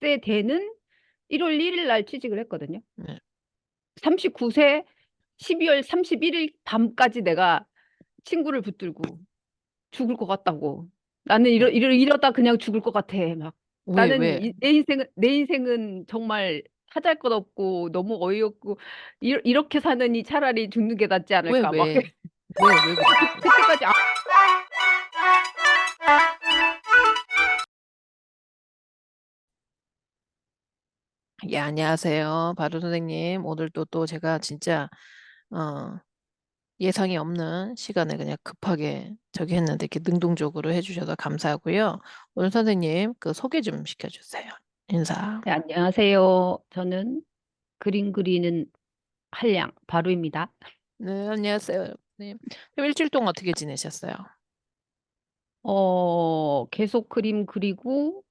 35세 되는 1월 1일 날 취직을 했거든요. 네. 39세 12월 31일 밤까지 내가 친구를 붙들고 죽을 것 같다고. 나는 어, 이러다 그냥 죽을 것 같아. 막 나는 왜? 내 인생은 정말 하잘 것 없고 너무 어이없고 이렇게 사느니 차라리 죽는 게 낫지 왜, 않을까. 막 왜? 왜 그랬어요? 그때까지 예, 안녕하세요. 바로 선생님. 오늘도 또 제가 진짜, 어, 예상이 없는 시간에 그냥 급하게 저기 했는데 이렇게 능동적으로 해주셔서 감사하고요. 오늘 선생님 그 소개 좀 시켜주세요. 인사. 네, 안녕하세요. 저는 그림 그리는 한량 바로입니다. 네, 안녕하세요. 네. 그럼 일주일 동안 어떻게 지내셨어요? 계속 그림 그리고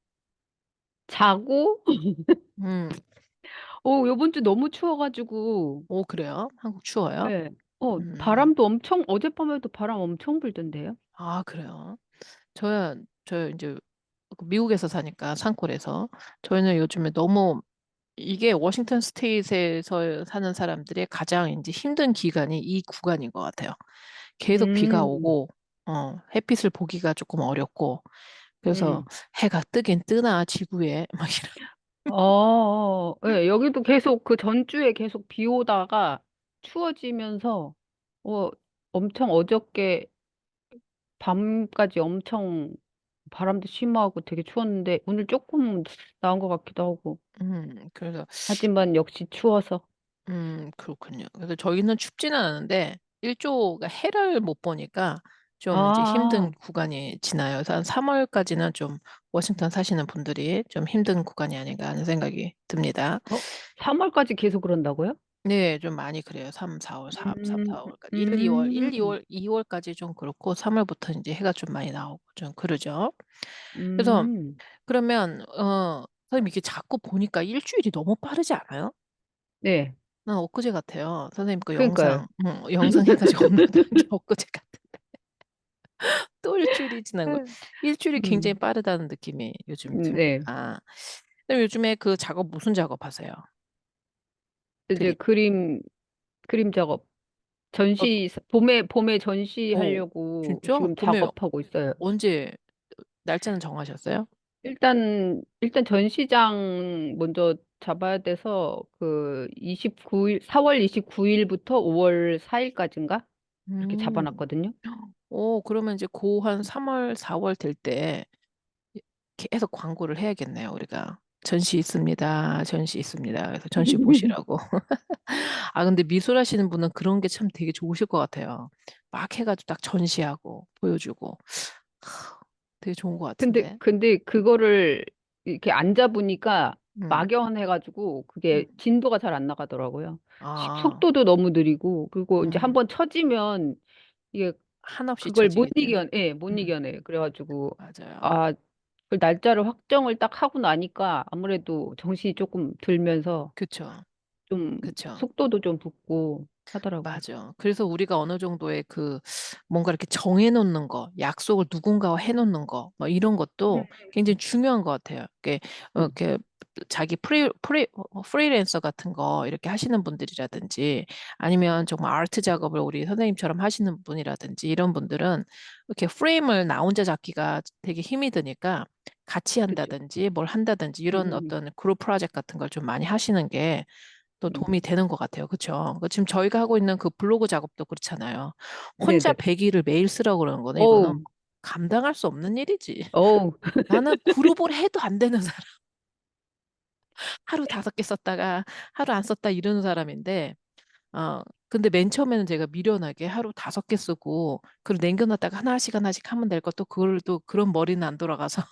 자고 음, 요번 주 너무 추워가지고 오, 그래요? 한국 추워요? 네. 음, 바람도 엄청 어젯밤에도 바람 엄청 불던데요. 아, 그래요. 저 이제 미국에서 사니까 산골에서 저희는 요즘에 너무 이게 워싱턴 스테이트에서 사는 사람들의 가장 이제 힘든 기간이 이 구간인 것 같아요. 계속 비가 음, 오고, 햇빛을 보기가 조금 어렵고, 그래서 음. 해가 뜨긴 뜨나, 지구에, 막 이런. 네, 여기도 계속 그 전주에 계속 비 오다가 추워지면서 어, 엄청 어저께 밤까지 엄청 바람도 심하고 되게 추웠는데 오늘 조금 나은 것 같기도 하고. 그래서, 하지만 역시 추워서. 그렇군요. 그래서 저희는 춥지는 않은데, 일조가 해를 못 보니까 좀 이제 힘든 아, 구간이 지나요. 그래서 한 3월까지는 좀 워싱턴 사시는 분들이 좀 힘든 구간이 아닌가 하는 생각이 듭니다. 3월까지 계속 그런다고요? 네, 좀 많이 그래요. 3, 4월, 3, 음, 4월까지. 1, 2월, 1, 음, 2월, 2월까지 좀 그렇고, 3월부터 이제 해가 좀 많이 나오고, 좀 그러죠. 그래서, 음. 그러면, 선생님 이게 자꾸 보니까 일주일이 너무 빠르지 않아요? 네, 난 엊그제 같아요. 선생님 그 그러니까요. 영상 해가지고 업로드한 게 엊그제 같아. 또 일주일이 지난 거. 음, 일주일이 굉장히 음, 빠르다는 느낌이 요즘 네. 듭니다. 그럼 요즘에 그 작업, 무슨 작업하세요? 이제 그림. 그림 작업. 어, 봄에 어, 전시하려고 진짜? 지금 봄에 작업하고 있어요. 언제, 날짜는 정하셨어요? 일단 전시장 먼저 잡아야 돼서 그 4월 29일부터 5월 4일까지인가? 그렇게 음. 잡아놨거든요. 그러면 이제 고 한 3월, 4월 될 때 계속 광고를 해야겠네요, 우리가. 전시 있습니다. 전시 있습니다. 그래서 전시 보시라고. 아, 근데 미술 하시는 분은 그런 게 참 되게 좋으실 것 같아요. 막 해가지고 딱 전시하고 보여주고. 되게 좋은 것 같은데. 근데 그거를 이렇게 안 잡으니까 음, 막연해가지고 음. 그게 진도가 잘 안 나가더라고요. 아, 속도도 너무 느리고 그리고 이제 음. 한번 쳐지면 이게 한없이 그걸 못 처지겠네요. 이겨, 예, 못 음, 이겨내. 그래가지고 맞아요. 아, 그 날짜를 확정을 딱 하고 나니까 아무래도 정신이 조금 들면서 그쵸, 좀 그쵸. 속도도 좀 붙고 하더라고요. 맞아. 그래서 우리가 어느 정도의 그 뭔가 이렇게 정해놓는 거, 약속을 누군가와 해놓는 거, 뭐 이런 것도 굉장히 중요한 것 같아요. 음, 이렇게 자기 프리랜서 같은 거 이렇게 하시는 분들이라든지 아니면 정말 아트 작업을 우리 선생님처럼 하시는 분이라든지 이런 분들은 이렇게 프레임을 나 혼자 잡기가 되게 힘이 드니까 같이 그렇죠. 한다든지 뭘 한다든지 이런 음, 어떤 그룹 프로젝트 같은 걸 좀 많이 하시는 게 또 음. 도움이 되는 것 같아요. 그렇죠? 지금 저희가 하고 있는 그 블로그 작업도 그렇잖아요. 혼자 네네. 100일을 매일 쓰라고 그러는 거는 이거는 어우, 감당할 수 없는 일이지. 어우, 나는 그룹을 해도 안 되는 사람. 하루 5개 썼다가 하루 안 썼다 이러는 사람인데, 어, 근데 맨 처음에는 제가 미련하게 하루 5개 쓰고, 그리고 남겨놨다가 하나씩 하면 될 것도 그걸 또 그런 머리는 안 돌아가서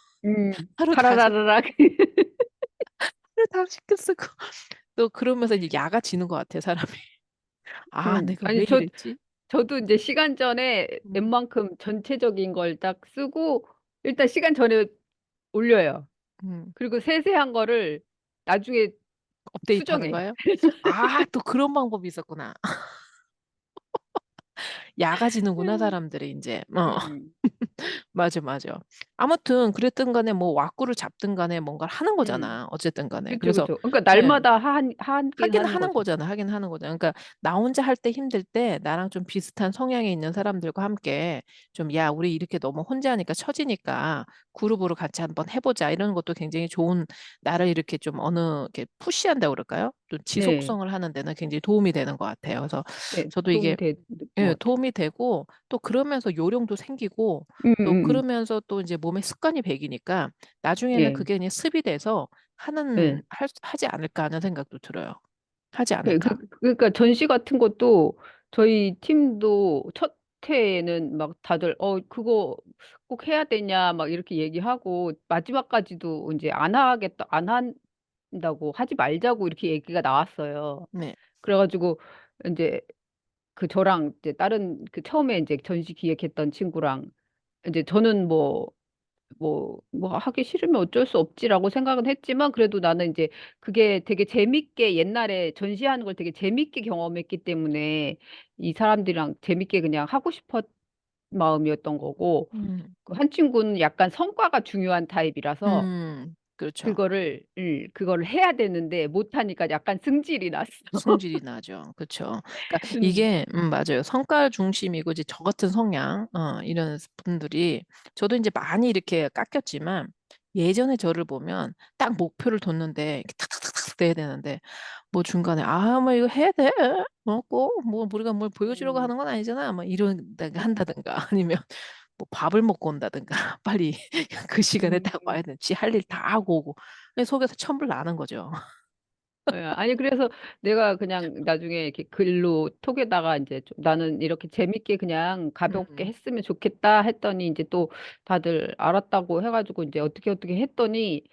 하루 다섯, 파라라라락. 하루 5개 쓰고, 또 그러면서 이제 야가 지는 것 같아요, 사람이. 아, 내가 왜 아니, 이랬지? 저도 이제 시간 전에 음, 웬만큼 전체적인 걸 딱 쓰고 일단 시간 전에 올려요. 음. 그리고 세세한 거를 나중에 업데이트 하는 수정해. 거예요? 아, 또 그런 방법이 있었구나. 야가지는구나, 사람들이 이제. 음, 맞아, 맞아. 아무튼 그랬든 간에 뭐 왁구를 잡든 간에 뭔가를 하는 음. 거잖아. 어쨌든 간에. 그쵸, 그래서 그쵸. 그러니까 예. 날마다 하긴 하긴 하는 하는 거죠. 거잖아. 하긴 하는 거잖아. 그러니까 나 혼자 할 때 힘들 때 나랑 좀 비슷한 성향에 있는 사람들과 함께 좀, 야, 우리 이렇게 너무 혼자 하니까 처지니까 그룹으로 같이 한번 해보자. 이런 것도 굉장히 좋은, 나를 이렇게 좀 어느, 이렇게 푸시한다고 그럴까요? 좀 네, 지속성을 하는 데는 굉장히 도움이 되는 것 같아요. 그래서 네, 저도 도움이 이게, 되는 예, 것 같아요. 도움이 되고 또 그러면서 요령도 생기고 음, 또 음, 음. 그러면서 또 이제 몸에 습관이 배기니까 나중에는 예, 그게 그냥 습이 돼서 예. 하지 않을까 하는 생각도 들어요. 하지 예, 않을까. 그러니까 전시 같은 것도 저희 팀도 첫 회에는 막 다들 그거 꼭 해야 되냐 막 이렇게 얘기하고 마지막까지도 이제 안 하겠다 안 한다고 하지 말자고 이렇게 얘기가 나왔어요. 네. 그래가지고 이제 그 저랑 이제 다른 그 처음에 이제 전시 기획했던 친구랑 이제 저는 뭐 하기 싫으면 어쩔 수 없지라고 생각은 했지만 그래도 나는 이제 그게 되게 재밌게 옛날에 전시하는 걸 되게 재밌게 경험했기 때문에 이 사람들이랑 재밌게 그냥 하고 싶었 마음이었던 거고 음, 그 한 친구는 약간 성과가 중요한 타입이라서 그렇죠. 그거를 해야 되는데 못하니까 약간 승질이 났어. 승질이 나죠. 그렇죠. 그러니까 음, 이게 맞아요. 성과 중심이고 이제 저 같은 성향 이런 분들이 저도 이제 많이 이렇게 깎였지만 예전에 저를 보면 딱 목표를 뒀는데 이렇게 탁탁탁탁 돼야 되는데 뭐 중간에 뭐 이거 해야 돼? 꼭뭐 우리가 뭘 보여주려고 음, 하는 건 아니잖아. 막 이런다가 한다든가 아니면 뭐 밥을 먹고 온다든가 빨리 그 시간에 딱 음. 와야 돼. 지 할 일 다 하고 오고 속에서 천불 나는 거죠. 예, 아니 그래서 내가 그냥 나중에 이렇게 글로 톡에다가 이제 좀 나는 이렇게 재밌게 그냥 가볍게 음, 했으면 좋겠다 했더니 이제 또 다들 알았다고 해가지고 이제 어떻게 했더니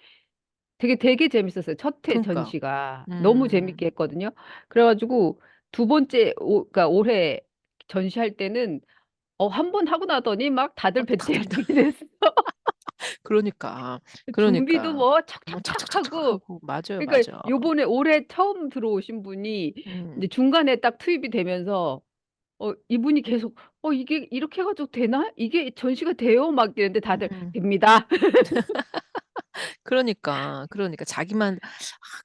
되게 재밌었어요. 첫 회 그러니까 전시가 너무 음, 재밌게 했거든요. 그래가지고 두 번째 그러니까 올해 전시할 때는 한 번 하고 나더니 막 다들 다들 배째르게 됐어. 그러니까 준비도 그러니까 뭐 뭐 착착착 착착착착 하고 하고 맞아요, 그러니까 맞아. 요번에 올해 처음 들어오신 분이 음, 이제 중간에 딱 투입이 되면서 이분이 계속 이게 이렇게 해가지고 되나? 이게 전시가 돼요? 막 이랬는데 다들 음. 됩니다. 그러니까 자기만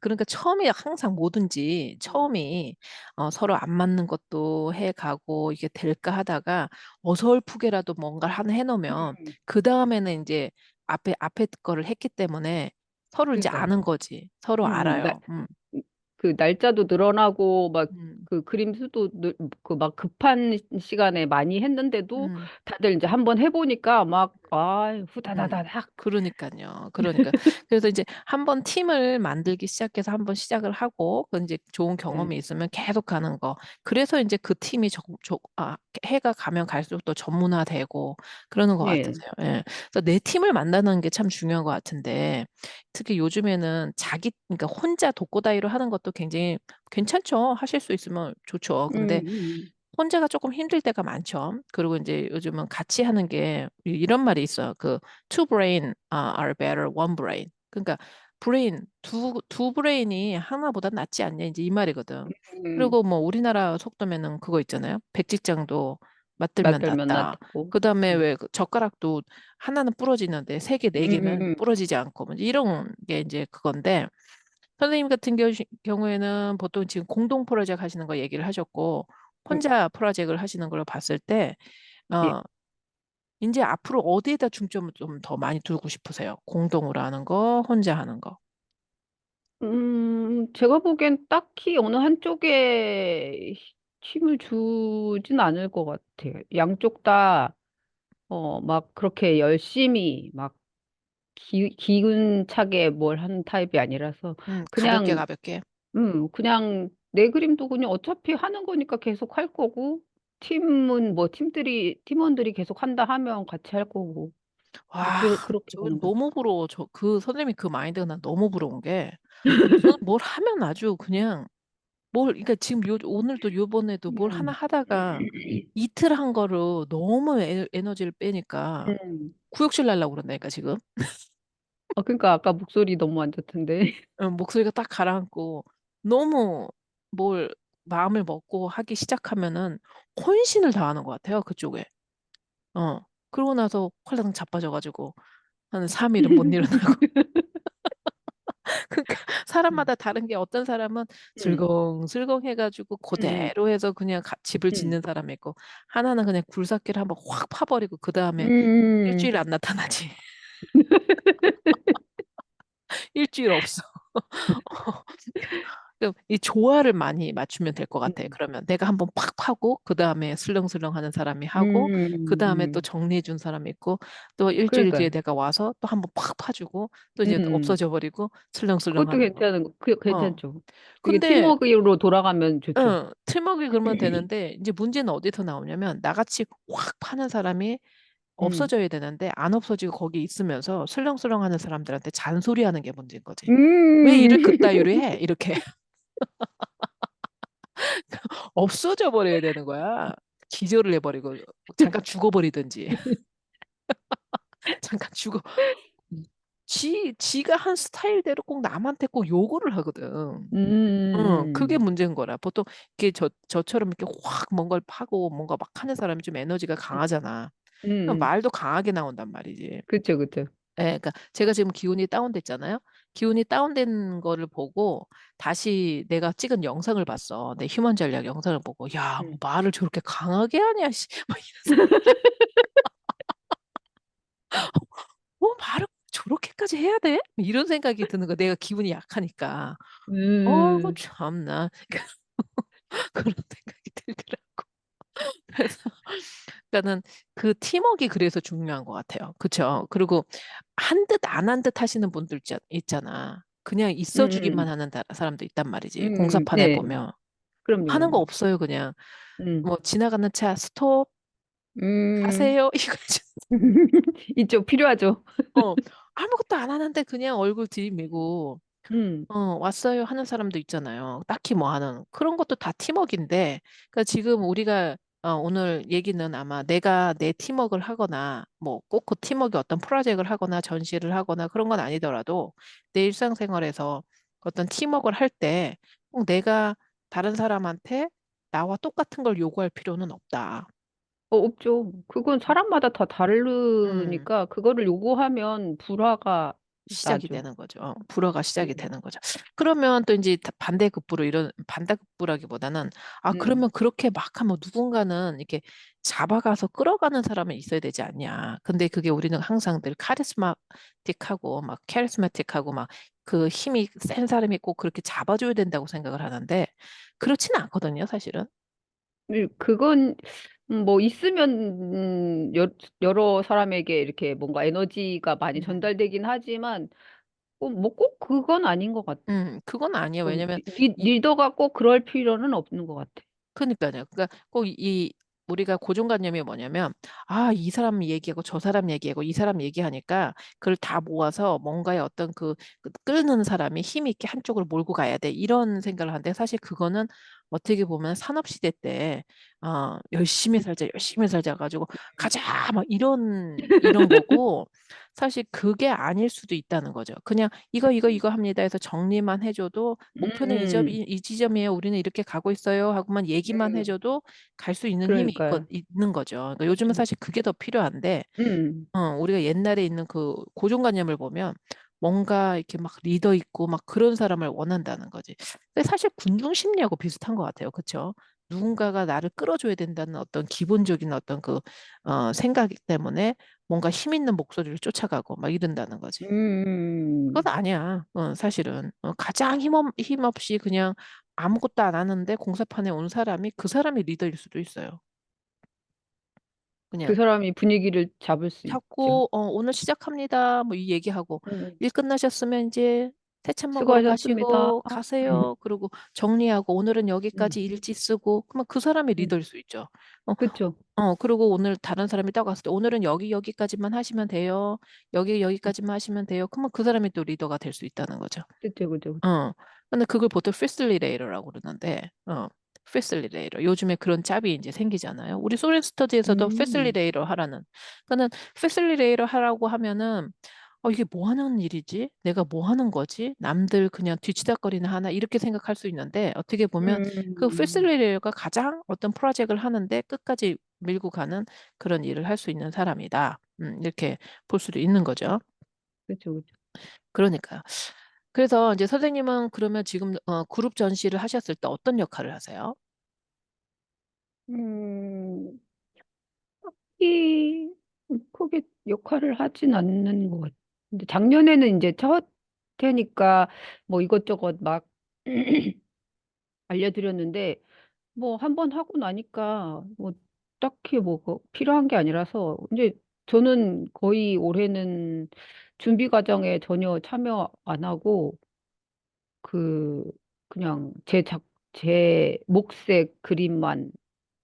그러니까 처음에 항상 뭐든지 음, 처음이 서로 안 맞는 것도 해가고 이게 될까 하다가 어설프게라도 뭔가를 하나 해놓으면 음, 그 다음에는 이제 앞에 거를 했기 때문에 서로 이제 그러니까 아는 거지. 서로 알아요. 그 날짜도 늘어나고 막 음, 그 그림 수도 그 막 급한 시간에 많이 했는데도 음. 다들 이제 한번 해보니까 막 음, 후다다다닥. 그러니까요. 그러니까. 그래서 이제 한번 팀을 만들기 시작해서 한번 시작을 하고, 그 이제 좋은 네. 경험이 있으면 계속 가는 거. 그래서 이제 그 팀이 해가 가면 갈수록 또 전문화되고 그러는 것 예. 같으세요. 예. 그래서 내 팀을 만나는 게 참 중요한 것 같은데, 특히 요즘에는 그러니까 혼자 독고다이로 하는 것도 굉장히 괜찮죠. 하실 수 있으면 좋죠. 근데 음. 혼자가 조금 힘들 때가 많죠. 그리고 이제 요즘은 같이 하는 게 이런 말이 있어요. 그 two brain are better one brain. 그러니까 두 브레인이 하나보다 낫지 않냐 이제 이 말이거든. 음. 그리고 뭐 우리나라 속담에는 그거 있잖아요. 백지장도 맞들면 맞들면 낫다. 낫고. 그다음에 음. 왜 그 젓가락도 하나는 부러지는데 세 개, 네 개면 음. 부러지지 않고 뭐 이런 게 이제 그건데 선생님 같은 경우에는 보통 지금 공동 프로젝트 하시는 거 얘기를 하셨고, 음. 혼자 프로젝트를 하시는 걸 봤을 때, 예. 어, 이제 앞으로 어디에다 중점을 좀 더 많이 두고 싶으세요? 공동으로 하는 거, 혼자 하는 거. 제가 보기엔 딱히 어느 한쪽에 힘을 주진 않을 것 같아요. 양쪽 다, 막 그렇게 열심히, 막 기운차게 뭘 하는 타입이 아니라서, 가볍게, 그냥, 가볍게. 그냥 내 그림도 그냥 어차피 하는 거니까 계속 할 거고, 팀은 뭐 팀원들이 계속 한다 하면 같이 할 거고, 와, 그렇게 저 보는 거죠. 너무 부러워. 그 선생님이 그 마인드가 난 너무 부러운 게, 저는 뭘 하면 아주 그냥, 그러니까 지금 오늘도 요번에도 뭘 하나 음. 하다가 이틀 한 거로 너무 에너지를 빼니까 음. 구역질 날라고 그런다니까, 지금. 그러니까 아까 목소리 너무 안 좋던데. 목소리가 딱 가라앉고 너무 뭘 마음을 먹고 하기 시작하면은 혼신을 다하는 것 같아요, 그쪽에. 어. 그러고 나서 홀랑 자빠져가지고 한 3일은 못 일어나고. 그러니까 음, 사람마다 다른 게 어떤 사람은 음, 슬렁슬렁 해가지고 음, 그대로 해서 그냥 집을 음, 짓는 사람이 있고 하나는 그냥 굴삭기를 한번 확 파버리고 그 다음에 음, 일주일 안 나타나지. 일주일 없어. 그럼 이 조화를 많이 맞추면 될 것 같아. 음, 그러면 내가 한번 팍 파고 그 다음에 슬렁슬렁 하는 사람이 하고 그 음, 다음에 또 음. 정리해 준 사람이 있고 또 일주일 뒤에 그러니까, 내가 와서 또 한번 팍 파주고 또 이제 또 음, 없어져 버리고 슬렁슬렁 그것도 하는 거. 괜찮은 거, 그 어. 괜찮죠. 이게 근데 팀워크로 돌아가면 좋죠. 틀먹이 그러면 되는데 이제 문제는 어디서 나오냐면 나같이 확 파는 사람이 음, 없어져야 되는데 안 없어지고 거기 있으면서 슬렁슬렁 하는 사람들한테 잔소리하는 게 문제인 거지. 왜 음, 일을 그따위로 해? 이렇게 없어져 버려야 되는 거야. 기절을 해버리고 잠깐 죽어버리든지 잠깐 죽어. 지가 한 스타일대로 꼭 남한테 꼭 요구를 하거든. 그게 음, 문제인 거라. 보통 이렇게 저처럼 이렇게 확 뭔가를 파고 뭔가 막 하는 사람이 좀 에너지가 강하잖아. 그럼 음, 말도 강하게 나온단 말이지. 그쵸, 그쵸. 예, 그러니까 제가 지금 기운이 다운됐잖아요. 기운이 다운된 거를 보고 다시 내가 찍은 영상을 봤어. 내 휴먼 전략 영상을 보고 야, 뭐 음. 말을 저렇게 강하게 하냐, 씨. 막 이런 말을 저렇게까지 해야 돼? 이런 생각이 드는 거. 내가 기분이 약하니까. 어이구 음, 참나. 그런 생각이 들더라고. 그래서 그러니까는 그 팀워크가 그래서 중요한 것 같아요. 그쵸? 그리고 한 듯 안 한 듯 하시는 분들 있잖아. 그냥 있어주기만 음, 하는 사람도 있단 말이지. 공사판에 네, 보면 그럼요, 하는 거 그럼요. 없어요. 그냥 음, 뭐 지나가는 차 스톱 음, 가세요 이거지. 있죠, 필요하죠. 어 아무것도 안 하는데 그냥 얼굴 들이미고 음, 왔어요 하는 사람도 있잖아요. 딱히 뭐 하는 그런 것도 다 팀워크인데, 그러니까 지금 우리가 오늘 얘기는 아마 내가 내 팀워크를 하거나 뭐 꼭 그 팀워크 어떤 프로젝트를 하거나 전시를 하거나 그런 건 아니더라도 내 일상생활에서 어떤 팀워크를 할 때 꼭 내가 다른 사람한테 나와 똑같은 걸 요구할 필요는 없다. 없죠. 그건 사람마다 다 음. 다르니까 그거를 요구하면 불화가 시작이 나죠. 되는 거죠. 불어가 시작이 음, 되는 거죠. 그러면 또 이제 반대급부로 이런 반대급부라기보다는 음, 그러면 그렇게 막 하면 누군가는 이렇게 잡아가서 끌어가는 사람은 있어야 되지 않냐. 근데 그게 우리는 항상 늘 카리스마틱하고 막 캐리스마틱하고 막 그 힘이 센 사람이 꼭 그렇게 잡아줘야 된다고 생각을 하는데 그렇지는 않거든요, 사실은. 그건 뭐 있으면 여러 사람에게 이렇게 뭔가 에너지가 많이 음. 전달되긴 하지만 뭐 꼭 그건 아닌 것 같아. 그건 아니에요. 왜냐면 리더가 꼭 그럴 필요는 없는 것 같아. 그러니까요. 그러니까 꼭 우리가 고정관념이 뭐냐면 이 사람 얘기하고 저 사람 얘기하고 이 사람 얘기하니까 그걸 다 모아서 뭔가의 어떤 그 끄는 사람이 힘 있게 한쪽으로 몰고 가야 돼. 이런 생각을 하는데 사실 그거는 어떻게 보면 산업시대 때 열심히 살자 가지고 가자 막 이런 거고 사실 그게 아닐 수도 있다는 거죠. 그냥 이거 합니다 해서 정리만 해줘도 목표는 음, 이 지점이에요. 우리는 이렇게 가고 있어요. 하고만 얘기만 음, 해줘도 갈 수 있는 힘이 그러니까요. 있는 거죠. 그러니까 요즘은 사실 그게 더 필요한데, 음, 우리가 옛날에 있는 그 고정관념을 보면 뭔가 이렇게 막 리더 있고 막 그런 사람을 원한다는 거지. 근데 사실 군중 심리하고 비슷한 것 같아요. 그렇죠? 누군가가 나를 끌어줘야 된다는 어떤 기본적인 어떤 생각 때문에 뭔가 힘 있는 목소리를 쫓아가고 막 이런다는 거지. 음. 그건 아니야. 사실은. 가장 힘없이 그냥 아무것도 안 하는데 공사판에 온 사람이 그 사람이 리더일 수도 있어요. 그 그냥 사람이 분위기를 잡을 수 있죠. 자꾸 오늘 시작합니다. 뭐 이 얘기하고 음, 일 끝나셨으면 이제 세차 먹으러 수고하셨습니다. 가시고 가세요. 그리고 정리하고 오늘은 음, 여기까지 일지 쓰고 그러면 그 사람이 음, 리더일 수 있죠. 어, 그쵸. 그리고 오늘 다른 사람이 딱 왔을 때 오늘은 여기까지만 하시면 돼요. 여기까지만 하시면 돼요. 그러면 그 사람이 또 리더가 될 수 있다는 거죠. 그쵸, 그쵸, 그쵸. 어. 근데 그걸 보통 패실리레이터라고 그러는데, 패실리레이터. 요즘에 그런 짭이 이제 생기잖아요. 우리 소렌 스터디에서도 음, 패실리레이터 하라는. 그러니까는 패실리레이터 하라고 하면은, 이게 뭐 하는 일이지? 내가 뭐 하는 거지? 남들 그냥 뒤치다꺼리나 하나 이렇게 생각할 수 있는데 어떻게 보면 그 음, 패슬리레가 가장 어떤 프로젝트를 하는데 끝까지 밀고 가는 그런 일을 할 수 있는 사람이다. 이렇게 볼 수도 있는 거죠. 그렇죠, 그렇죠. 그러니까요. 그래서 이제 선생님은 그러면 지금 그룹 전시를 하셨을 때 어떤 역할을 하세요? 음, 이 크게 역할을 하진 않는 것 같아요. 근데 작년에는 이제 첫 해니까 뭐 이것저것 막 알려드렸는데 뭐 한 번 하고 나니까 뭐 딱히 뭐 필요한 게 아니라서 이제 저는 거의 올해는 준비 과정에 전혀 참여 안 하고 그 그냥 제 몫의 그림만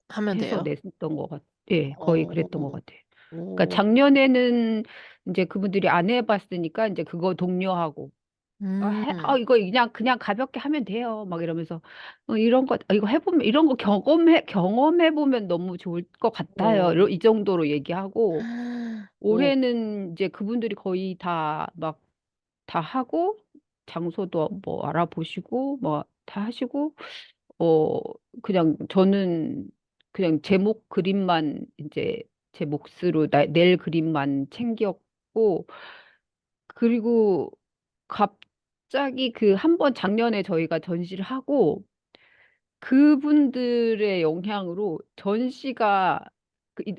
하면 해서 돼요? 냈던 것 같아요. 예, 거의 어, 그랬던 것 같아요. 그러니까 오, 작년에는 이제 그분들이 안 해봤으니까 이제 그거 독려하고 음, 이거 그냥 가볍게 하면 돼요. 막 이러면서 이런 거 이거 해보면 이런 거 경험해 보면 너무 좋을 것 같아요. 오, 이 정도로 얘기하고 오, 올해는 이제 그분들이 거의 다 하고 장소도 뭐 알아보시고 뭐 다 하시고 어 그냥 저는 그냥 제목 그림만 이제 제 몫으로 낼 그림만 챙겼고 그리고 갑자기 그 한 번 작년에 저희가 전시를 하고 그분들의 영향으로 전시가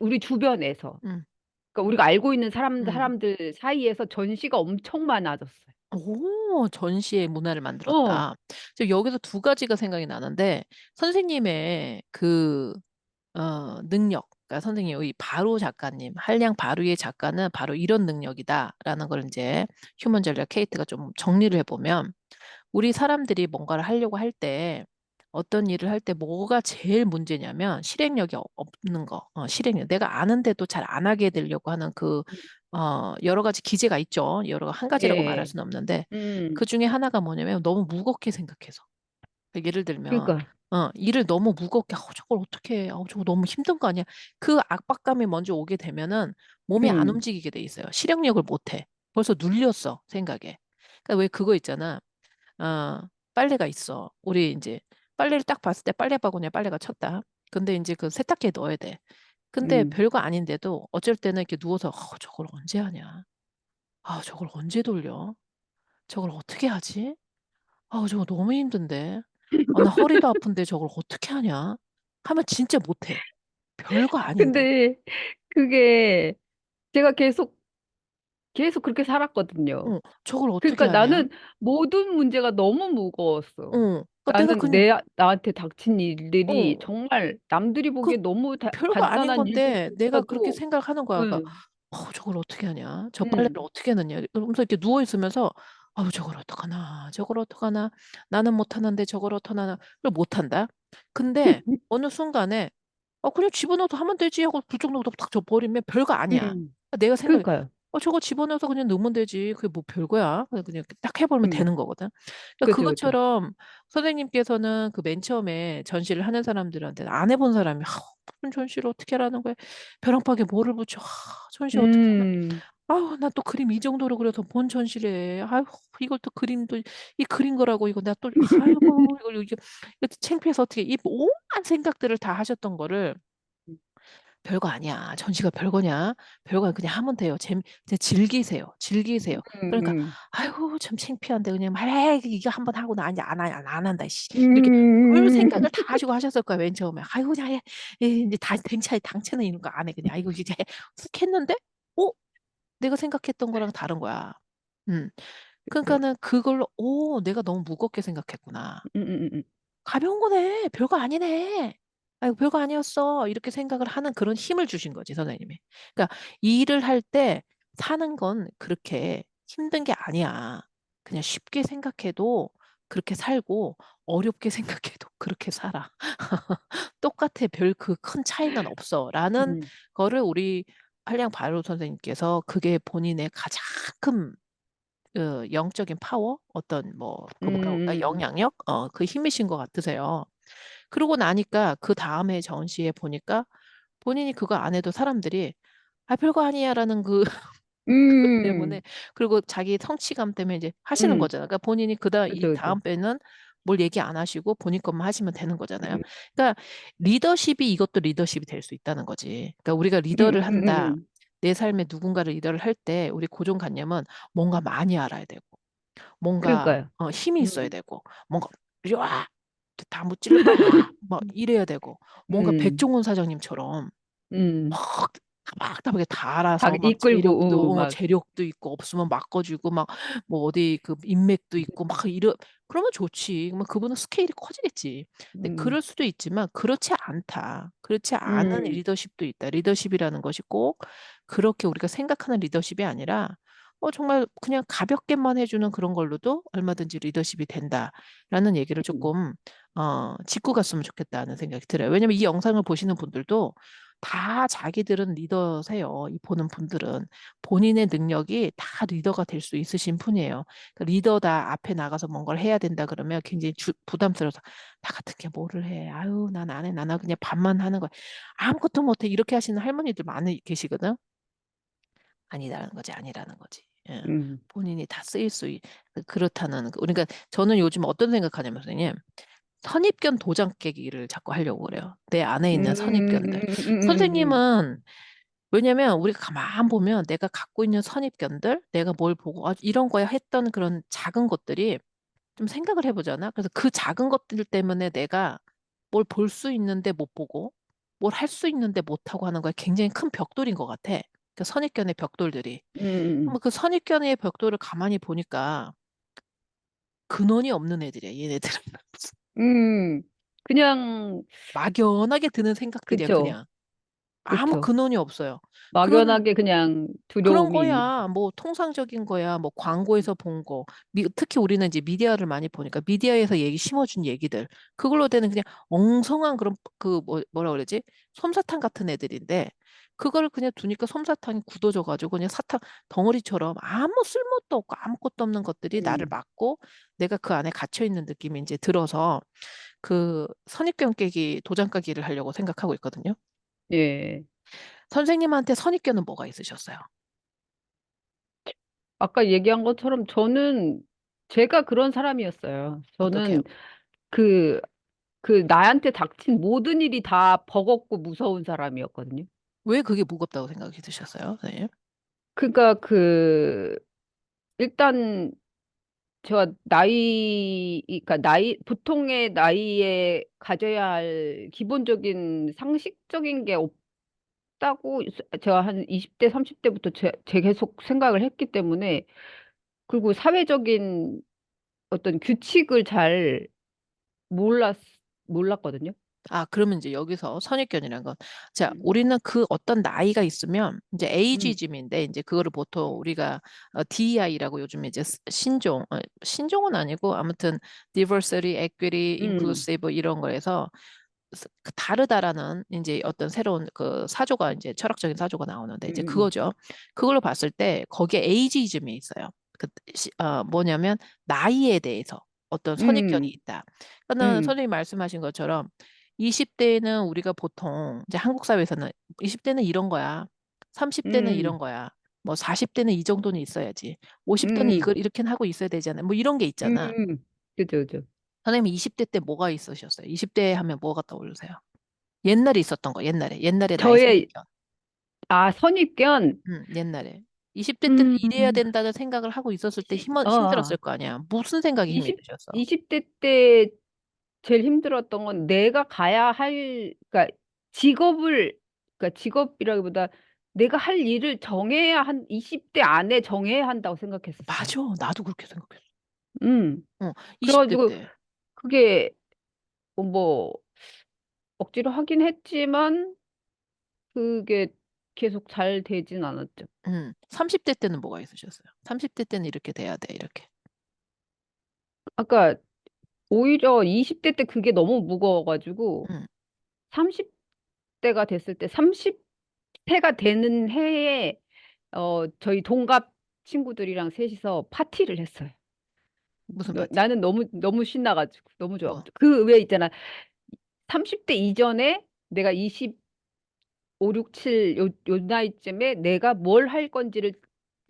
우리 주변에서 음, 그러니까 우리가 알고 있는 음. 사람들 사이에서 전시가 엄청 많아졌어요. 오, 전시의 문화를 어, 만들었다. 지금 여기서 두 가지가 생각이 나는데, 선생님의 능력, 그러니까 선생님, 이 바로 작가님, 한량 바루의 작가는 바로 이런 능력이다라는 걸 이제 휴먼 전략 케이트가 좀 정리를 해보면, 우리 사람들이 뭔가를 하려고 할 때, 어떤 일을 할 때 뭐가 제일 문제냐면 실행력이 없는 거. 실행력. 내가 아는데도 잘 안 하게 되려고 하는 여러 가지 기제가 있죠. 한 가지라고 말할 예, 수는 없는데, 그 음, 중에 하나가 뭐냐면 너무 무겁게 생각해서. 그러니까 예를 들면, 그러니까, 일을 너무 무겁게, 저걸 어떻게 해? 저거 너무 힘든 거 아니야? 그 압박감이 먼저 오게 되면은 몸이 안 음, 움직이게 돼 있어요. 실행력을 못 해. 벌써 눌렸어, 생각에. 그러니까 왜 그거 있잖아. 어, 빨래가 있어. 우리 이제 빨래를 딱 봤을 때 빨래 바구니에 빨래가 쳤다. 근데 이제 그 세탁기에 넣어야 돼. 근데 음, 별거 아닌데도 어쩔 때는 이렇게 누워서 저걸 언제 하냐? 저걸 언제 돌려? 저걸 어떻게 하지? 저거 너무 힘든데. 나 허리도 아픈데 저걸 어떻게 하냐? 하면 진짜 못해. 별거 아닌데. 근데 그게 제가 계속 그렇게 살았거든요. 저걸 어떻게 그러니까 하냐? 나는 모든 문제가 너무 무거웠어. 그러니까 내가 나는 나한테 닥친 일들이 어, 정말 남들이 그 보기에 너무 별거 아닌 간단한 건데 내가 그렇게 일들인데도, 생각하는 거야. 그러니까 응, 저걸 어떻게 하냐? 저 빨래를 응, 어떻게 넣냐? 그러면서 이렇게 누워 있으면서 저걸 어떡하나? 저걸 어떡하나? 나는 못하는데 저걸 어떡하나? 그걸 못한다. 근데 어느 순간에 그냥 집어넣어서 하면 되지 하고 불쭉 넣어서 탁 줘버리면 별거 아니야. 응. 내가 생각해, 그러니까요. 저거 집어넣어서 그냥 넣으면 되지. 그게 뭐 별거야. 그냥 딱 해버리면 응, 되는 거거든. 그러니까 그죠, 그죠. 그것처럼 선생님께서는 그 맨 처음에 전시를 하는 사람들한테 안 해본 사람이 무슨 전시를 어떻게 하라는 거야. 벼랑박에 뭐를 붙여. 전시 어떻게 하나. 음, 나 또 그림 이 정도로 그려서 뭔 전시를 해. 이걸 또 그림도 이 그린 거라고 이거 나 또 이거 창피해서 어떻게 이 온갖 생각들을 다 하셨던 거를 별거 아니야. 전시가 별거냐? 별거 그냥 하면 돼요. 그냥 즐기세요. 즐기세요. 그러니까 음, 아이고 참 창피한데 그냥 말 이거 한번 하고 나 이제 안 한다. 씨. 이렇게 별 음, 생각을 다 하시고 하셨을 거야 맨 처음에. 아이고 그냥 해. 이제 다 당체는 이런 거 안 해. 그냥 아이고 이제 훅 했는데 어 내가 생각했던 거랑 다른 거야. 음. 그죠. 그러니까는 그걸로 내가 너무 무겁게 생각했구나. 음, 음, 음, 가벼운 거네. 별거 아니네. 아이고, 별거 아니었어. 이렇게 생각을 하는 그런 힘을 주신 거지, 선생님이. 그러니까 일을 할 때 사는 건 그렇게 힘든 게 아니야. 그냥 쉽게 생각해도 그렇게 살고 어렵게 생각해도 그렇게 살아. 똑같아. 별 그 큰 차이는 없어. 라는 음, 거를 우리 한량 바로 선생님께서 그게 본인의 가장 큰 영적인 파워, 어떤 뭐, 그 뭐라고 할까, 음, 영향력, 그 힘이신 것 같으세요. 그러고 나니까 그 다음에 전시에 보니까 본인이 그거 안 해도 사람들이 별거 아니야라는 그 음, 때문에 그리고 자기 성취감 때문에 이제 하시는 음, 거잖아요. 그러니까 본인이 그다음 이 그죠, 그죠. 다음 배는 뭘 얘기 안 하시고 본인 것만 하시면 되는 거잖아요. 음, 그러니까 리더십이 이것도 리더십이 될 수 있다는 거지. 그러니까 우리가 음, 리더를 한다. 음. 내 삶에 누군가를 리더를 할 때 우리 고정관념은 뭔가 많이 알아야 되고 뭔가 그러니까요. 힘이 있어야 음, 되고 뭔가 이리 와! 다 무찔러 봐라! 막 이래야 되고 뭔가 음, 백종원 사장님처럼 음. 막 다박다박하게 다 다 알아서 막 이끌고, 막, 재력도 있고 없으면 막어주고 막 뭐 어디 그 인맥도 있고 막 그러면 좋지. 그러면 그분은 스케일이 커지겠지. 근데 음, 그럴 수도 있지만 그렇지 않다. 그렇지 않은 음, 리더십도 있다. 리더십이라는 것이 꼭 그렇게 우리가 생각하는 리더십이 아니라 정말 그냥 가볍게만 해주는 그런 걸로도 얼마든지 리더십이 된다라는 얘기를 음, 조금 짚고 갔으면 좋겠다는 생각이 들어요. 왜냐면 이 영상을 보시는 분들도 다 자기들은 리더세요. 이 보는 분들은 본인의 능력이 다 리더가 될 수 있으신 분이에요. 그러니까 리더다 앞에 나가서 뭔가를 해야 된다 그러면 굉장히 부담스러워서 나 같은 게 뭐를 해. 아유, 난 안 해. 나는 그냥 밥만 하는 거야. 아무것도 못해. 이렇게 하시는 할머니들 많이 계시거든. 아니라는 거지, 아니라는 거지. 예. 음, 본인이 다 쓰일 수 그렇다는 그러니까 저는 요즘 어떤 생각하냐면 선생님 선입견 도장 깨기를 자꾸 하려고 그래요. 내 안에 있는 선입견들. 음. 선생님은 왜냐면 우리가 가만 보면 내가 갖고 있는 선입견들, 내가 뭘 보고 아, 이런 거야 했던 그런 작은 것들이 좀 생각을 해보잖아. 그래서 그 작은 것들 때문에 내가 뭘 볼 수 있는데 못 보고 뭘 할 수 있는데 못 하고 하는 거에 굉장히 큰 벽돌인 것 같아. 그 선입견의 벽돌들이. 음, 그럼 그 선입견의 벽돌을 가만히 보니까 근원이 없는 애들이야, 얘네들은. 음, 그냥, 막연하게 드는 생각들이야, 그쵸, 그냥. 아무 그쵸. 근원이 없어요. 그런 막연하게 그냥 그런 두려움이 있는. 거야. 뭐 통상적인 거야. 뭐 광고에서 본 거. 특히 우리는 이제 미디어를 많이 보니까 미디어에서 심어준 얘기들. 그걸로 되는 그냥 엉성한 그런 뭐라 그러지? 솜사탕 같은 애들인데 그거를 그냥 두니까 솜사탕이 굳어져 가지고 그냥 사탕 덩어리처럼 아무 쓸모도 없고 아무것도 없는 것들이 나를 음, 막고 내가 그 안에 갇혀 있는 느낌이 이제 들어서 그 선입견 깨기 도장 까기를 하려고 생각하고 있거든요. 예. 선생님한테 선입견은 뭐가 있으셨어요? 아까 얘기한 것처럼 저는 제가 그런 사람이었어요. 어떻게요? 저는 그, 나한테 닥친 모든 일이 다 버겁고 무서운 사람이었거든요. 왜 그게 무겁다고 생각이 드셨어요, 선생님? 그러니까 일단 제가 그러니까 보통의 나이에 가져야 할 기본적인 상식적인 게 없다고 제가 한 20대, 30대부터 제 계속 생각을 했기 때문에 그리고 사회적인 어떤 규칙을 잘 몰랐, 몰랐거든요. 그러면 이제 여기서 선입견이라는 건, 자, 음, 우리는 그 어떤 나이가 있으면, 이제 음, 에이지즘인데, 이제 그거를 보통 우리가 DEI라고 요즘 이제 신종은 아니고, 아무튼 diversity, equity, 음, inclusive 이런 거에서 다르다라는 이제 어떤 새로운 그 사조가 이제 철학적인 사조가 나오는데, 이제 음, 그거죠. 그걸로 봤을 때, 거기에 에이지즘이 있어요. 뭐냐면, 나이에 대해서 어떤 선입견이 음, 있다. 그러니까 음, 선생님이 말씀하신 것처럼 20대는 우리가 보통 이제 한국 사회에서는 20대는 이런 거야. 30대는 이런 음, 거야. 뭐 40대는 이 정도는 있어야지. 50대는 음, 이걸 이렇게 하고 있어야 되잖아. 뭐 이런 게 있잖아. 그죠, 그죠. 선생님 20대 때 뭐가 있으셨어요? 20대 하면 뭐가 떠오르세요? 옛날에 있었던 거, 옛날에 나의 저의, 선입견. 선입견, 옛날에. 20대 때는 이래야 음, 된다는 생각을 하고 있었을 때 힘들었을 어, 거 아니야. 무슨 생각이 힘이 20, 드셨어? 20대 때 제일 힘들었던 건 내가 가야 그러니까 직업을, 그러니까 직업이라기보다 내가 할 일을 정해야 20대 안에 정해야 한다고 생각했었어요. 맞아. 나도 그렇게 생각했어. 음. 20대 그래가지고 때. 그게 뭐 억지로 하긴 했지만 그게 계속 잘 되진 않았죠. 30대 때는 뭐가 있으셨어요? 30대 때는 이렇게 돼야 돼, 이렇게. 아까 오히려 20대 때 그게 너무 무거워가지고 음, 30대가 됐을 때 30세가 되는 해에 저희 동갑 친구들이랑 셋이서 파티를 했어요. 무슨 파티? 나는 너무 너무 신나가지고 너무 뭐, 좋아가지고 그 왜 있잖아. 30대 이전에 내가 25, 6, 7 요 나이쯤에 내가 뭘 할 건지를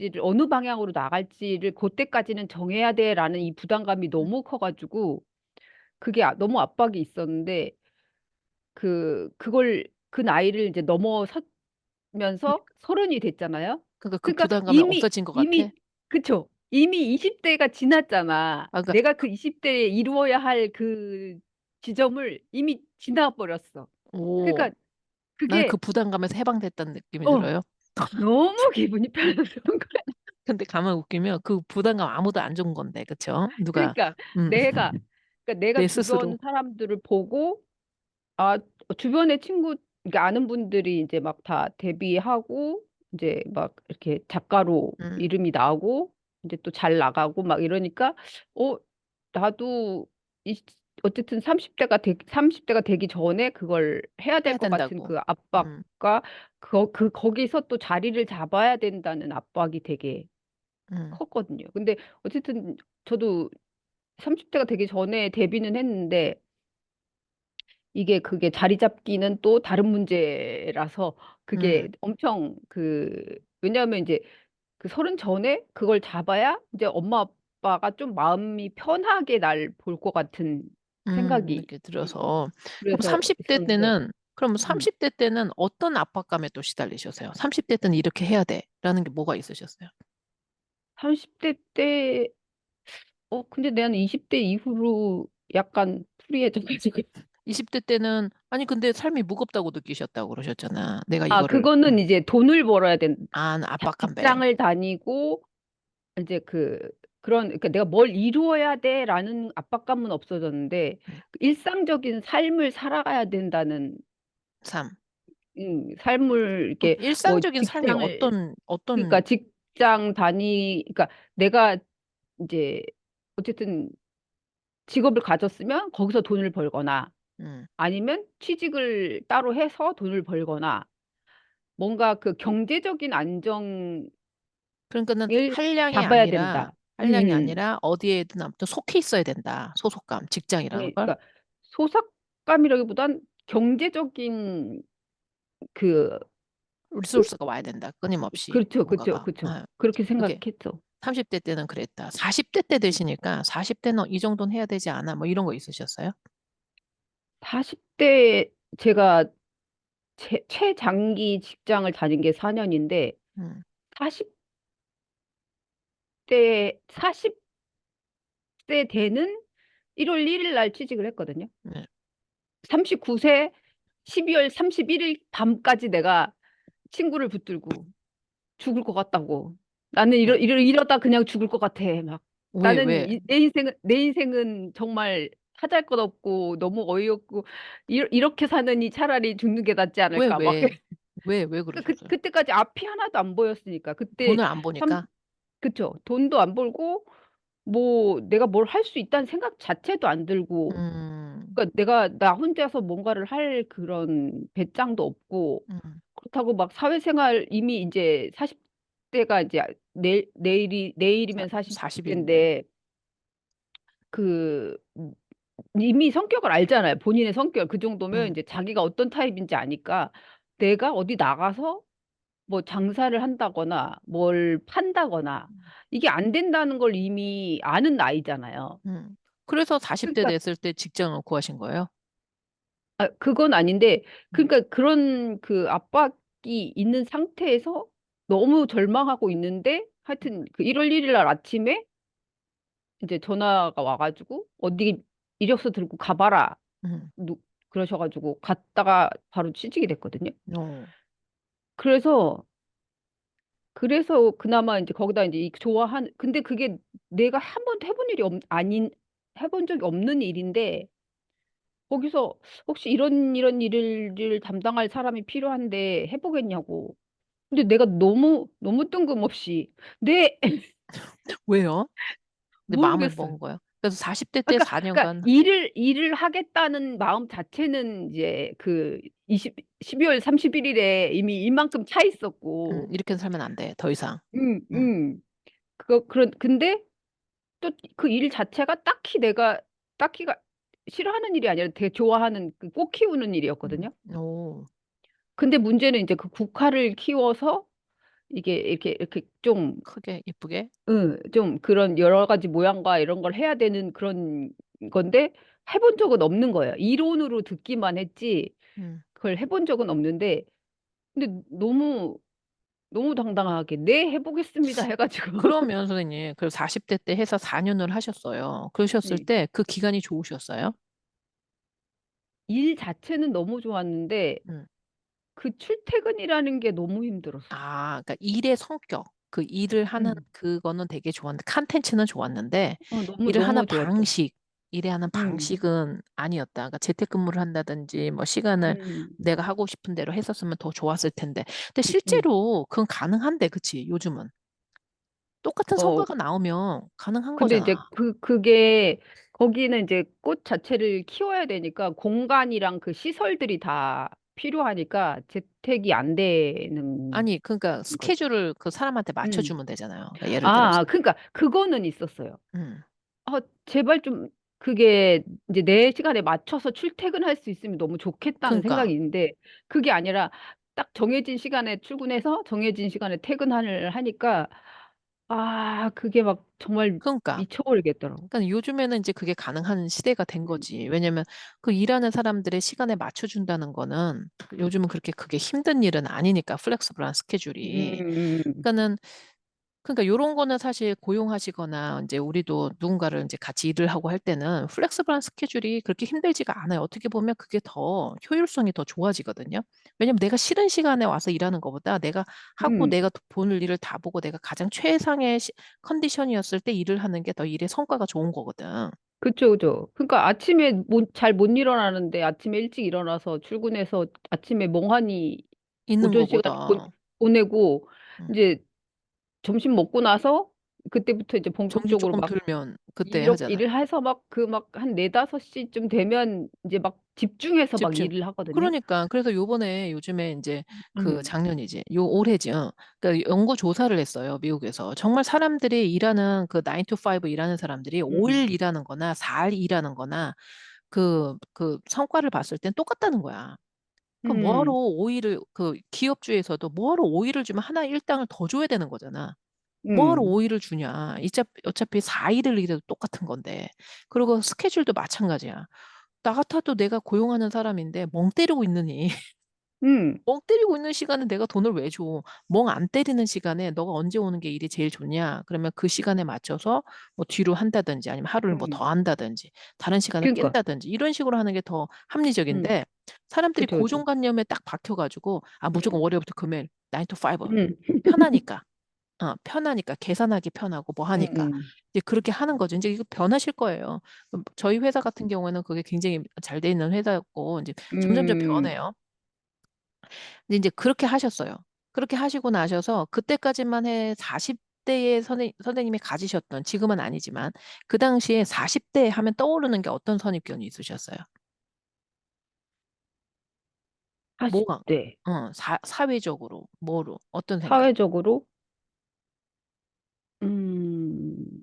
나갈지를, 어느 방향으로 나갈지를 그때까지는 정해야 돼라는 이 부담감이 음. 너무 커가지고 그게 너무 압박이 있었는데 그걸 그 나이를 이제 넘어서면서 서른이 됐잖아요. 그러니까 그 그러니까 부담감이 이미 없어진 것 같아. 이미 그쵸. 이미 20대가 지났잖아. 아, 그러니까 내가 그 20대에 이루어야 할 그 지점을 이미 지나버렸어. 오, 그러니까 나는 그 그게 부담감에서 해방됐다는 느낌이 어 들어요. 너무 기분이 편해서 그런 거야. 근데 가만 웃기면 그 부담감 아무도 안 준 건데, 그쵸? 누가, 그러니까 음, 내가 내가 내 스스로. 주변 사람들을 보고 아, 주변의 친구, 그러니까 아는 분들이 이제 막 다 데뷔하고, 이제 막 이렇게 작가로 음, 이름이 나오고, 이제 또 잘 나가고 막 이러니까, 어, 나도 이, 어쨌든 30대가 되기 전에 그걸 해야 될 해야 것 같은 된다고. 그 음, 압박과 거기서 또 자리를 잡아야 된다는 압박이 되게 음, 컸거든요. 근데 어쨌든 저도 30대가 되기 전에 데뷔는 했는데, 그게 자리 잡기는 또 다른 문제라서 그게 음, 엄청 왜냐하면 이제 그 서른 전에 그걸 잡아야 이제 엄마 아빠가 좀 마음이 편하게 날 볼 것 같은 생각이 이렇게 들어서. 그럼 그래서 30대 있었는데 때는, 그럼 음. 30대 때는 어떤 압박감에 또 시달리셨어요? 30대 때는 이렇게 해야 돼. 라는 게 뭐가 있으셨어요? 30대 때 근데 나는 20대 이후로 약간 프리해져가지고 20대 때는, 아니, 근데 삶이 무겁다고 느끼셨다고 그러셨잖아. 내가 아 이거를, 그거는 이제 돈을 벌어야 된 압박감배. 직장을 다니고 이제 그러니까 내가 뭘 이루어야 돼라는 압박감은 없어졌는데 음, 그 일상적인 삶을 살아가야 된다는 삶. 삶을 그럼 이렇게 뭐 일상적인 삶이 직장을 그러니까 어떤, 그러니까 내가 이제 어쨌든 직업을 가졌으면 거기서 돈을 벌거나 음, 아니면 취직을 따로 해서 돈을 벌거나 뭔가 그 경제적인 안정을 그러니까는 잡아야 된다. 한량이 아니라 어디에든 아무튼 속해 있어야 된다. 소속감, 직장이라는 아니, 걸. 그러니까 소속감이라기보단 경제적인 그, 리소스가 와야 된다. 끊임없이 그렇죠, 그렇죠, 뭔가가. 그렇죠. 아, 그렇게 그게 생각했죠. 30대 때는 그랬다. 40대 때 되시니까 40대는 이 정도는 해야 되지 않아? 뭐 이런 거 있으셨어요? 40대 제가 최장기 직장을 다닌 게 4년인데 음, 40대 되는 1월 1일 날 취직을 했거든요. 네. 39세 12월 31일 밤까지 내가 친구를 붙들고 죽을 것 같다고. 나는 어, 이러다 그냥 죽을 것 같아. 막 나는 왜? 내 인생은 정말 하잘 것 없고 너무 어이없고 이렇게 사느니 차라리 죽는 게 낫지 왜, 않을까. 막 왜? 왜 그러니까 그러셨어요? 그때까지 앞이 하나도 안 보였으니까 그때 돈을 안 참 보니까? 그쵸. 돈도 안 벌고 뭐 내가 뭘 할 수 있다는 생각 자체도 안 들고 음, 그러니까 나 혼자서 뭔가를 할 그런 배짱도 없고 음, 그렇다고 막 사회생활 이미 이제 40대가 이제 내일이면 40인데. 40대인데 그 이미 성격을 알잖아요. 본인의 성격 그 정도면 음, 이제 자기가 어떤 타입인지 아니까 내가 어디 나가서 뭐 장사를 한다거나 뭘 판다거나 이게 안 된다는 걸 이미 아는 나이잖아요. 그래서 40대 그러니까 됐을 때 직장을 구하신 거예요? 그건 아닌데 음, 그러니까 그런 그 압박이 있는 상태에서 너무 절망하고 있는데 하여튼 그 1월 1일 날 아침에 이제 전화가 와가지고 어디 이력서 들고 가봐라 음, 누, 그러셔가지고 갔다가 바로 취직이 됐거든요. 어, 그래서 그나마 이제 거기다 이제 근데 그게 내가 한 번도 해본 일이 아닌 해본 적이 없는 일인데 거기서 혹시 이런 일을 담당할 사람이 필요한데 해보겠냐고. 근데 내가 너무 너무 뜬금없이 네 왜요? 근데 마음을 모르겠어요. 먹은 거예요. 그래서 40대 때 그러니까 4년간 일을 하겠다는 마음 자체는 이제 그 12월 31일에 이미 이만큼 차 있었고, 이렇게 살면 안 돼. 더 이상. 음, 음, 음. 근데 또 그 일 자체가 딱히가 싫어하는 일이 아니라 되게 좋아하는 그 꽃 키우는 일이었거든요. 오, 근데 문제는 이제 그 국화를 키워서 이게 이렇게 좀, 크게 예쁘게. 좀 그런 여러 가지 모양과 이런 걸 해야 되는 그런 건데 해본 적은 없는 거예요. 이론으로 듣기만 했지 음. 그걸 해본 적은 없는데 근데 너무 당당하게 네 해보겠습니다 해가지고 그러면 선생님, 그 40대 때 해서 4년을 하셨어요. 그러셨을 네. 때 그 기간이 좋으셨어요? 일 자체는 너무 좋았는데 음. 그 출퇴근이라는 게 너무 힘들었어요. 아, 그러니까 일의 성격, 그 일을 하는 음. 그거는 되게 좋았는데, 컨텐츠는 좋았는데, 너무 일을 하는 너무 좋았죠. 방식, 일에 하는 음. 방식은 아니었다. 그러니까 재택근무를 한다든지, 뭐 시간을 음. 내가 하고 싶은 대로 했었으면 더 좋았을 텐데. 근데 음. 실제로 그건 가능한데, 그치? 요즘은. 똑같은 어, 성과가 나오면 가능한 근데 거잖아. 이제 그게 거기는 이제 꽃 자체를 키워야 되니까 공간이랑 그 시설들이 다 필요하니까 재택이 안 되는 아니, 그러니까 거죠. 스케줄을 그 사람한테 음. 맞춰주면 되잖아요. 그러니까 예를 들어서. 그러니까 그거는 있었어요. 음, 제발 좀 그게 이제 내 시간에 맞춰서 출퇴근할 수 있으면 너무 좋겠다는 그러니까, 생각이 있는데 그게 아니라 딱 정해진 시간에 출근해서 정해진 시간에 퇴근을 하니까 그게 막 정말 그러니까. 미쳐버리겠더라고. 그러니까 요즘에는 이제 그게 가능한 시대가 된 음. 거지. 왜냐면 그 일하는 사람들의 시간에 맞춰준다는 거는 요즘은 그렇게 그게 힘든 일은 아니니까 플렉서블한 스케줄이. 음. 그러니까 요런 거는 사실 고용하시거나 이제 우리도 누군가를 이제 같이 일을 하고 할 때는 플렉서블한 스케줄이 그렇게 힘들지가 않아요. 어떻게 보면 그게 더 효율성이 더 좋아지거든요. 왜냐면 내가 싫은 시간에 와서 일하는 것보다 내가 하고 음. 내가 보는 일을 다 보고 내가 가장 최상의 컨디션이었을 때 일을 하는 게 더 일의 성과가 좋은 거거든. 그쵸, 그쵸. 그러니까 아침에 잘 못 일어나는데 아침에 일찍 일어나서 출근해서 아침에 멍하니 있는 오전 시간에 거보다. 보내고 음. 이제 점심 먹고 나서 그때부터 이제 정신 본격적으로 조금 막 들면 그때 하잖아. 일을 해서 막 한 네다섯 시쯤 되면 이제 막 집중해서 막 집중. 일을 하거든요. 그러니까 그래서 요즘에 이제 그 음. 작년이지 요 올해지. 그러니까 연구 조사를 했어요 미국에서. 정말 사람들이 일하는 그 9 to 5 일하는 사람들이 음. 5일 일하는 거나 4일 일하는 거나 그 성과를 봤을 땐 똑같다는 거야. 그럼 뭐하러 음. 5일을 그 기업주에서도 뭐하러 5일을 주면 하나 일당을 더 줘야 되는 거잖아. 뭐하러 음. 5일을 주냐. 어차피 4일을 일해도 똑같은 건데. 그리고 스케줄도 마찬가지야. 나 같아도 내가 고용하는 사람인데 멍 때리고 있느니 음. 멍 때리고 있는 시간에 내가 돈을 왜 줘? 멍 안 때리는 시간에 너가 언제 오는 게 일이 제일 좋냐? 그러면 그 시간에 맞춰서 뭐 뒤로 한다든지 아니면 하루를 뭐 음. 더 한다든지 다른 시간을 그러니까. 낀다든지 이런 식으로 하는 게 더 음. 합리적인데 사람들이 그쵸, 그쵸. 고정관념에 딱 박혀가지고 무조건 음. 월요일부터 금요일 9 to 5 음. 편하니까 편하니까 계산하기 편하고 뭐 음. 하니까 음. 이제 그렇게 하는 거죠. 이제 이거 변하실 거예요. 저희 회사 같은 경우에는 그게 굉장히 잘 돼 있는 회사였고 이제 점점점 음. 변해요. 근데 이제 그렇게 하셨어요. 그렇게 하시고 나셔서 그때까지만 해 40대의 선생님이 가지셨던 지금은 아니지만 그 당시에 40대 하면 떠오르는 게 어떤 선입견이 있으셨어요? 뭐가 40대. 사회적으로 뭐로 어떤 생각? 사회적으로, 음,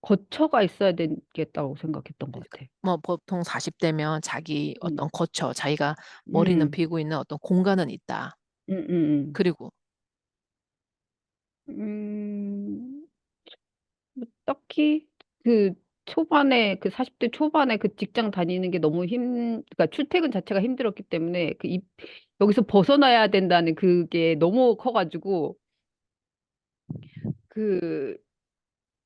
거처가 있어야 되겠다고 생각했던 것 같아. 뭐 보통 40대면 자기 음. 어떤 거처, 자기가 머리는 음. 비고 있는 어떤 공간은 있다. 음. 음. 그리고 딱히 그 그 40대 초반에 그 직장 다니는 게 그러니까 출퇴근 자체가 힘들었기 때문에 여기서 벗어나야 된다는 그게 너무 커가지고 그,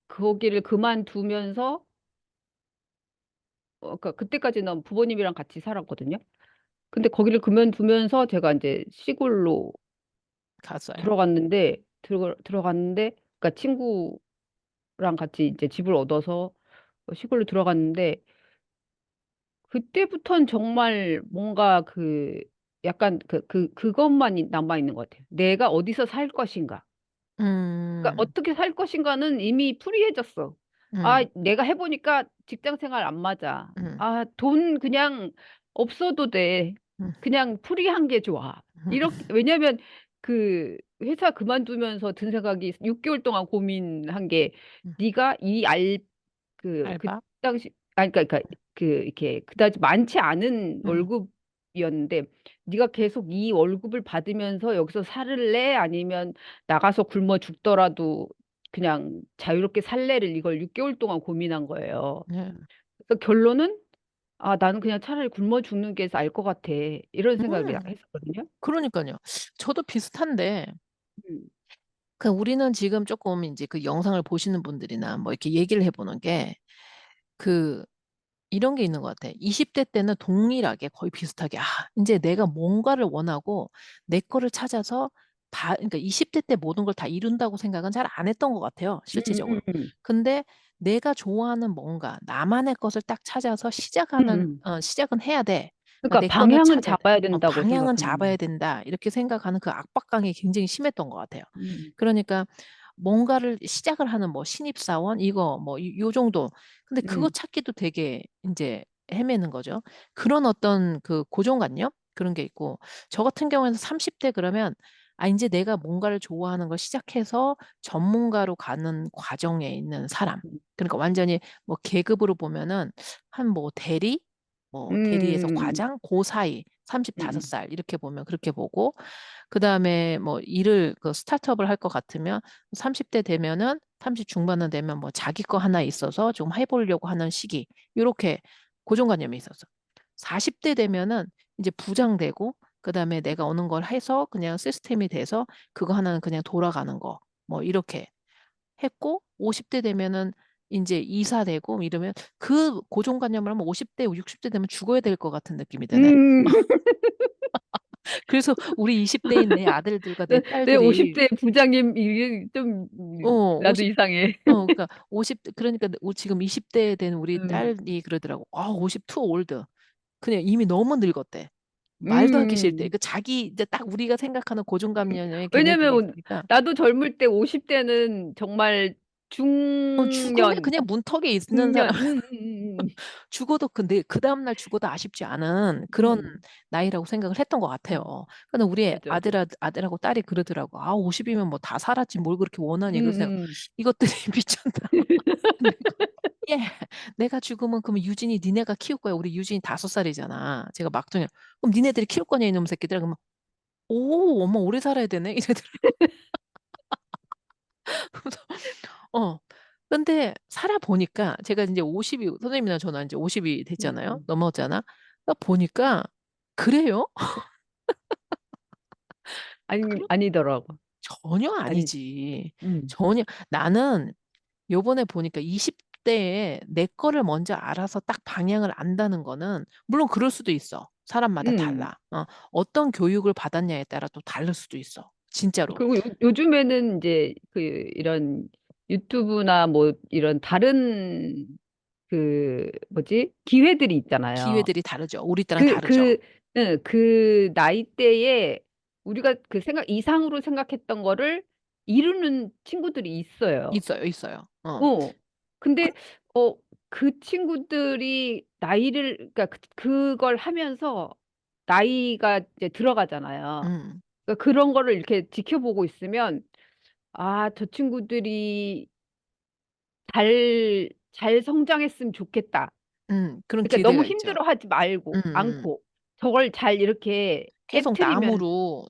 거기를 그만두면서, 그러니까 그때까지는 부모님이랑 같이 살았거든요. 근데 거기를 그만두면서 제가 이제 시골로 갔어요. 들어갔는데, 그러니까 친구랑 같이 이제 집을 얻어서 시골로 들어갔는데, 그때부터는 정말 뭔가 약간 그것만 남아 있는 것 같아요. 내가 어디서 살 것인가. 그러니까 음, 어떻게 살 것인가는 이미 풀이해졌어. 음, 내가 해보니까 직장 생활 안 맞아. 음, 돈 그냥 없어도 돼. 음, 그냥 프리한 게 좋아. 음, 왜냐면 그 회사 그만두면서 든 생각이 6개월 동안 고민한 게 음. 네가 그 알바? 당시, 그러니까 이렇게 그다지 많지 않은 음, 월급 월급이었는데 네가 계속 이 월급을 받으면서 여기서 살을래? 아니면 나가서 굶어 죽더라도 그냥 자유롭게 살래를 이걸 6개월 동안 고민한 거예요. 네. 그래서 결론은 아, 나는 그냥 차라리 굶어 죽는 게 알 것 같아. 이런 생각이 음, 했었거든요. 그러니까요. 저도 비슷한데, 음, 그 우리는 지금 조금 이제 그 영상을 보시는 분들이나 뭐 이렇게 얘기를 해보는 게, 그 이런 게 있는 것 같아. 20대 때는 동일하게 거의 비슷하게, 아, 이제 내가 뭔가를 원하고 내 거를 찾아서 그러니까 20대 때 모든 걸 다 이룬다고 생각은 잘 안 했던 것 같아요, 음, 음, 실질적으로. 음, 근데 내가 좋아하는 뭔가, 나만의 것을 딱 찾아서 음, 음. 시작은 해야 돼. 그러니까 내 거는 방향은 찾아야 돼. 잡아야 된다고 방향은 생각하는 잡아야 거예요. 된다. 이렇게 생각하는 그 압박감이 굉장히 심했던 것 같아요. 음, 그러니까 뭔가를 시작을 하는 뭐 신입사원, 이거 뭐 요 정도. 근데 그거 음, 찾기도 되게 이제 헤매는 거죠. 그런 어떤 그 고정관념? 그런 게 있고, 저 같은 경우에는 30대 그러면, 아, 이제 내가 뭔가를 좋아하는 걸 시작해서 전문가로 가는 과정에 있는 사람. 그러니까 완전히 뭐 계급으로 보면은 한 뭐 대리? 뭐 대리에서 음, 과장? 그 사이. 음, 35살 이렇게 보면 그렇게 보고, 그 다음에 뭐 일을 그 스타트업을 할 것 같으면 30대 되면은 30 중반은 되면 뭐 자기 거 하나 있어서 좀 해보려고 하는 시기. 이렇게 고정관념이 있었어. 40대 되면은 이제 부장 되고, 그 다음에 내가 어느 걸 해서 그냥 시스템이 돼서 그거 하나는 그냥 돌아가는 거. 뭐 이렇게 했고, 50대 되면은 이제 이사 되고 이러면, 그 고정관념을 하면 50대, 60대 되면 죽어야 될 것 같은 느낌이 드네. 음. 그래서 우리 20대인 내 아들들과 내 내 딸들이 50대 부장님 이게 좀 나도 50, 이상해. 그러니까 50, 그러니까 지금 20대 된 우리 음, 딸이 그러더라고. 아, 50 too old. 그냥 이미 너무 늙었대. 말도 하기 싫대. 음. 그 자기 이제 딱 우리가 생각하는 고정관념의 걔네들이 왜냐면 있으니까, 나도 젊을 때 50대는 정말 죽을래 중년, 그냥 문턱에 있는 사람. 중년, 죽어도 근데 그 다음날 죽어도 아쉽지 않은 그런 음, 나이라고 생각을 했던 것 같아요. 음, 근데 우리 맞아, 맞아. 아들하고 딸이 그러더라고. 아, 50이면 뭐 다 살았지 뭘 그렇게 원하니. 그래서 내가 음. 이것들이 미쳤나. 내가, 예, 내가 죽으면 그러면 유진이 니네가 키울 거야. 우리 유진이 5살이잖아. 제가 막둥이. 그럼 니네들이 키울 거냐 이놈 새끼들. 그러면 오, 엄마 오래 살아야 되네. 이래더라고. 어. 근데 살아보니까 제가 이제 50이, 선생님이나 저나 이제 50이 됐잖아요. 음. 넘었잖아. 보니까 그래요? 아니, 그럼 아니더라고. 전혀 아니, 아니지. 음, 전혀. 나는 요번에 보니까 20대에 내 거를 먼저 알아서 딱 방향을 안다는 거는, 물론 그럴 수도 있어. 사람마다 음. 달라. 어떤 교육을 받았냐에 따라 또 다를 수도 있어. 진짜로. 그리고 요즘에는 이제 그 이런 유튜브나 뭐 이런 다른 그 뭐지? 기회들이 있잖아요. 기회들이 다르죠. 우리 때랑 그, 다르죠. 그, 응, 그 나이대에 우리가 그 생각 이상으로 생각했던 거를 이루는 친구들이 있어요. 있어요, 있어요. 어. 근데 어, 그 친구들이 그러니까 그걸 하면서 나이가 이제 들어가잖아요. 음, 그러니까 그런 거를 이렇게 지켜보고 있으면 아, 저 친구들이 잘 성장했으면 좋겠다. 그런 그러니까 너무 기대가 있죠. 힘들어하지 음, 말고 음. 않고 저걸 잘 이렇게 계속 깨트리면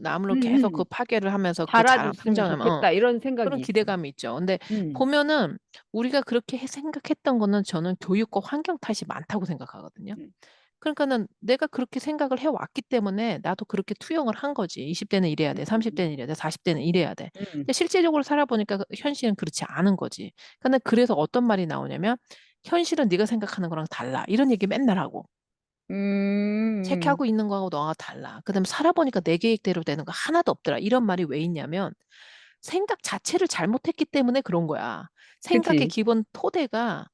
나무로 음, 계속 그 음, 파괴를 하면서 그 자랑, 자라줬으면 성장하면, 좋겠다 이런 생각이 그런 있어. 기대감이 있죠. 근데 음, 보면은 우리가 그렇게 생각했던 거는 저는 교육과 환경 탓이 많다고 생각하거든요. 음, 그러니까는 내가 그렇게 생각을 해왔기 때문에 나도 그렇게 투영을 한 거지. 20대는 이래야 돼, 음, 30대는 이래야 돼, 40대는 이래야 돼. 음, 근데 실제적으로 살아보니까 현실은 그렇지 않은 거지. 근데 그래서 어떤 말이 나오냐면, 현실은 네가 생각하는 거랑 달라. 이런 얘기 맨날 하고. 음, 체크하고 있는 거하고 너가 달라. 그다음에 살아보니까 내 계획대로 되는 거 하나도 없더라. 이런 말이 왜 있냐면, 생각 자체를 잘못했기 때문에 그런 거야. 생각의 그치. 기본 토대가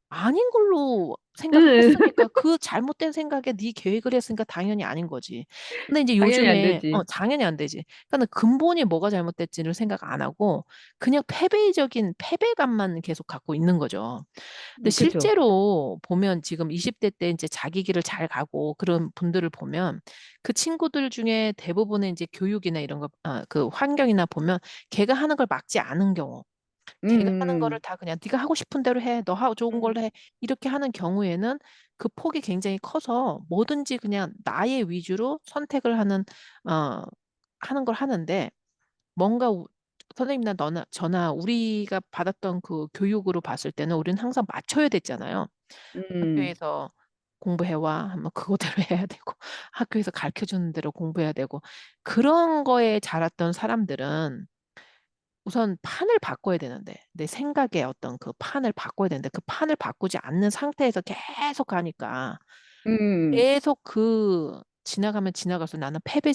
아닌 걸로 생각을 음, 했으니까, 그 잘못된 생각에 네 계획을 했으니까 당연히 아닌 거지. 근데 이제 당연히 안 요즘에 되지. 당연히 안 되지. 그러니까 근본이 뭐가 잘못됐지를 생각 안 하고 그냥 패배적인 패배감만 계속 갖고 있는 거죠. 근데 그죠. 실제로 보면 지금 20대 때 이제 자기 길을 잘 가고 그런 분들을 보면, 그 친구들 중에 대부분의 이제 교육이나 이런 거, 그 환경이나 보면 걔가 하는 걸 막지 않은 경우. 걔가 하는 거를 음, 다 그냥 네가 하고 싶은 대로 해. 너 하고 좋은 음, 걸로 해. 이렇게 하는 경우에는 그 폭이 굉장히 커서 뭐든지 그냥 나의 위주로 선택을 하는 걸 하는데 뭔가 선생님이나 너나 저나 우리가 받았던 그 교육으로 봤을 때는 우리는 항상 맞춰야 됐잖아요. 음, 학교에서 공부해와 하면 그거대로 해야 되고 학교에서 가르쳐 주는 대로 공부해야 되고 그런 거에 자랐던 사람들은 우선 판을 바꿔야 되는데 내 생각의 어떤 그 판을 바꿔야 되는데 그 판을 바꾸지 않는 상태에서 계속 가니까 음, 계속 그 지나가면 지나갈수록 나는 패배,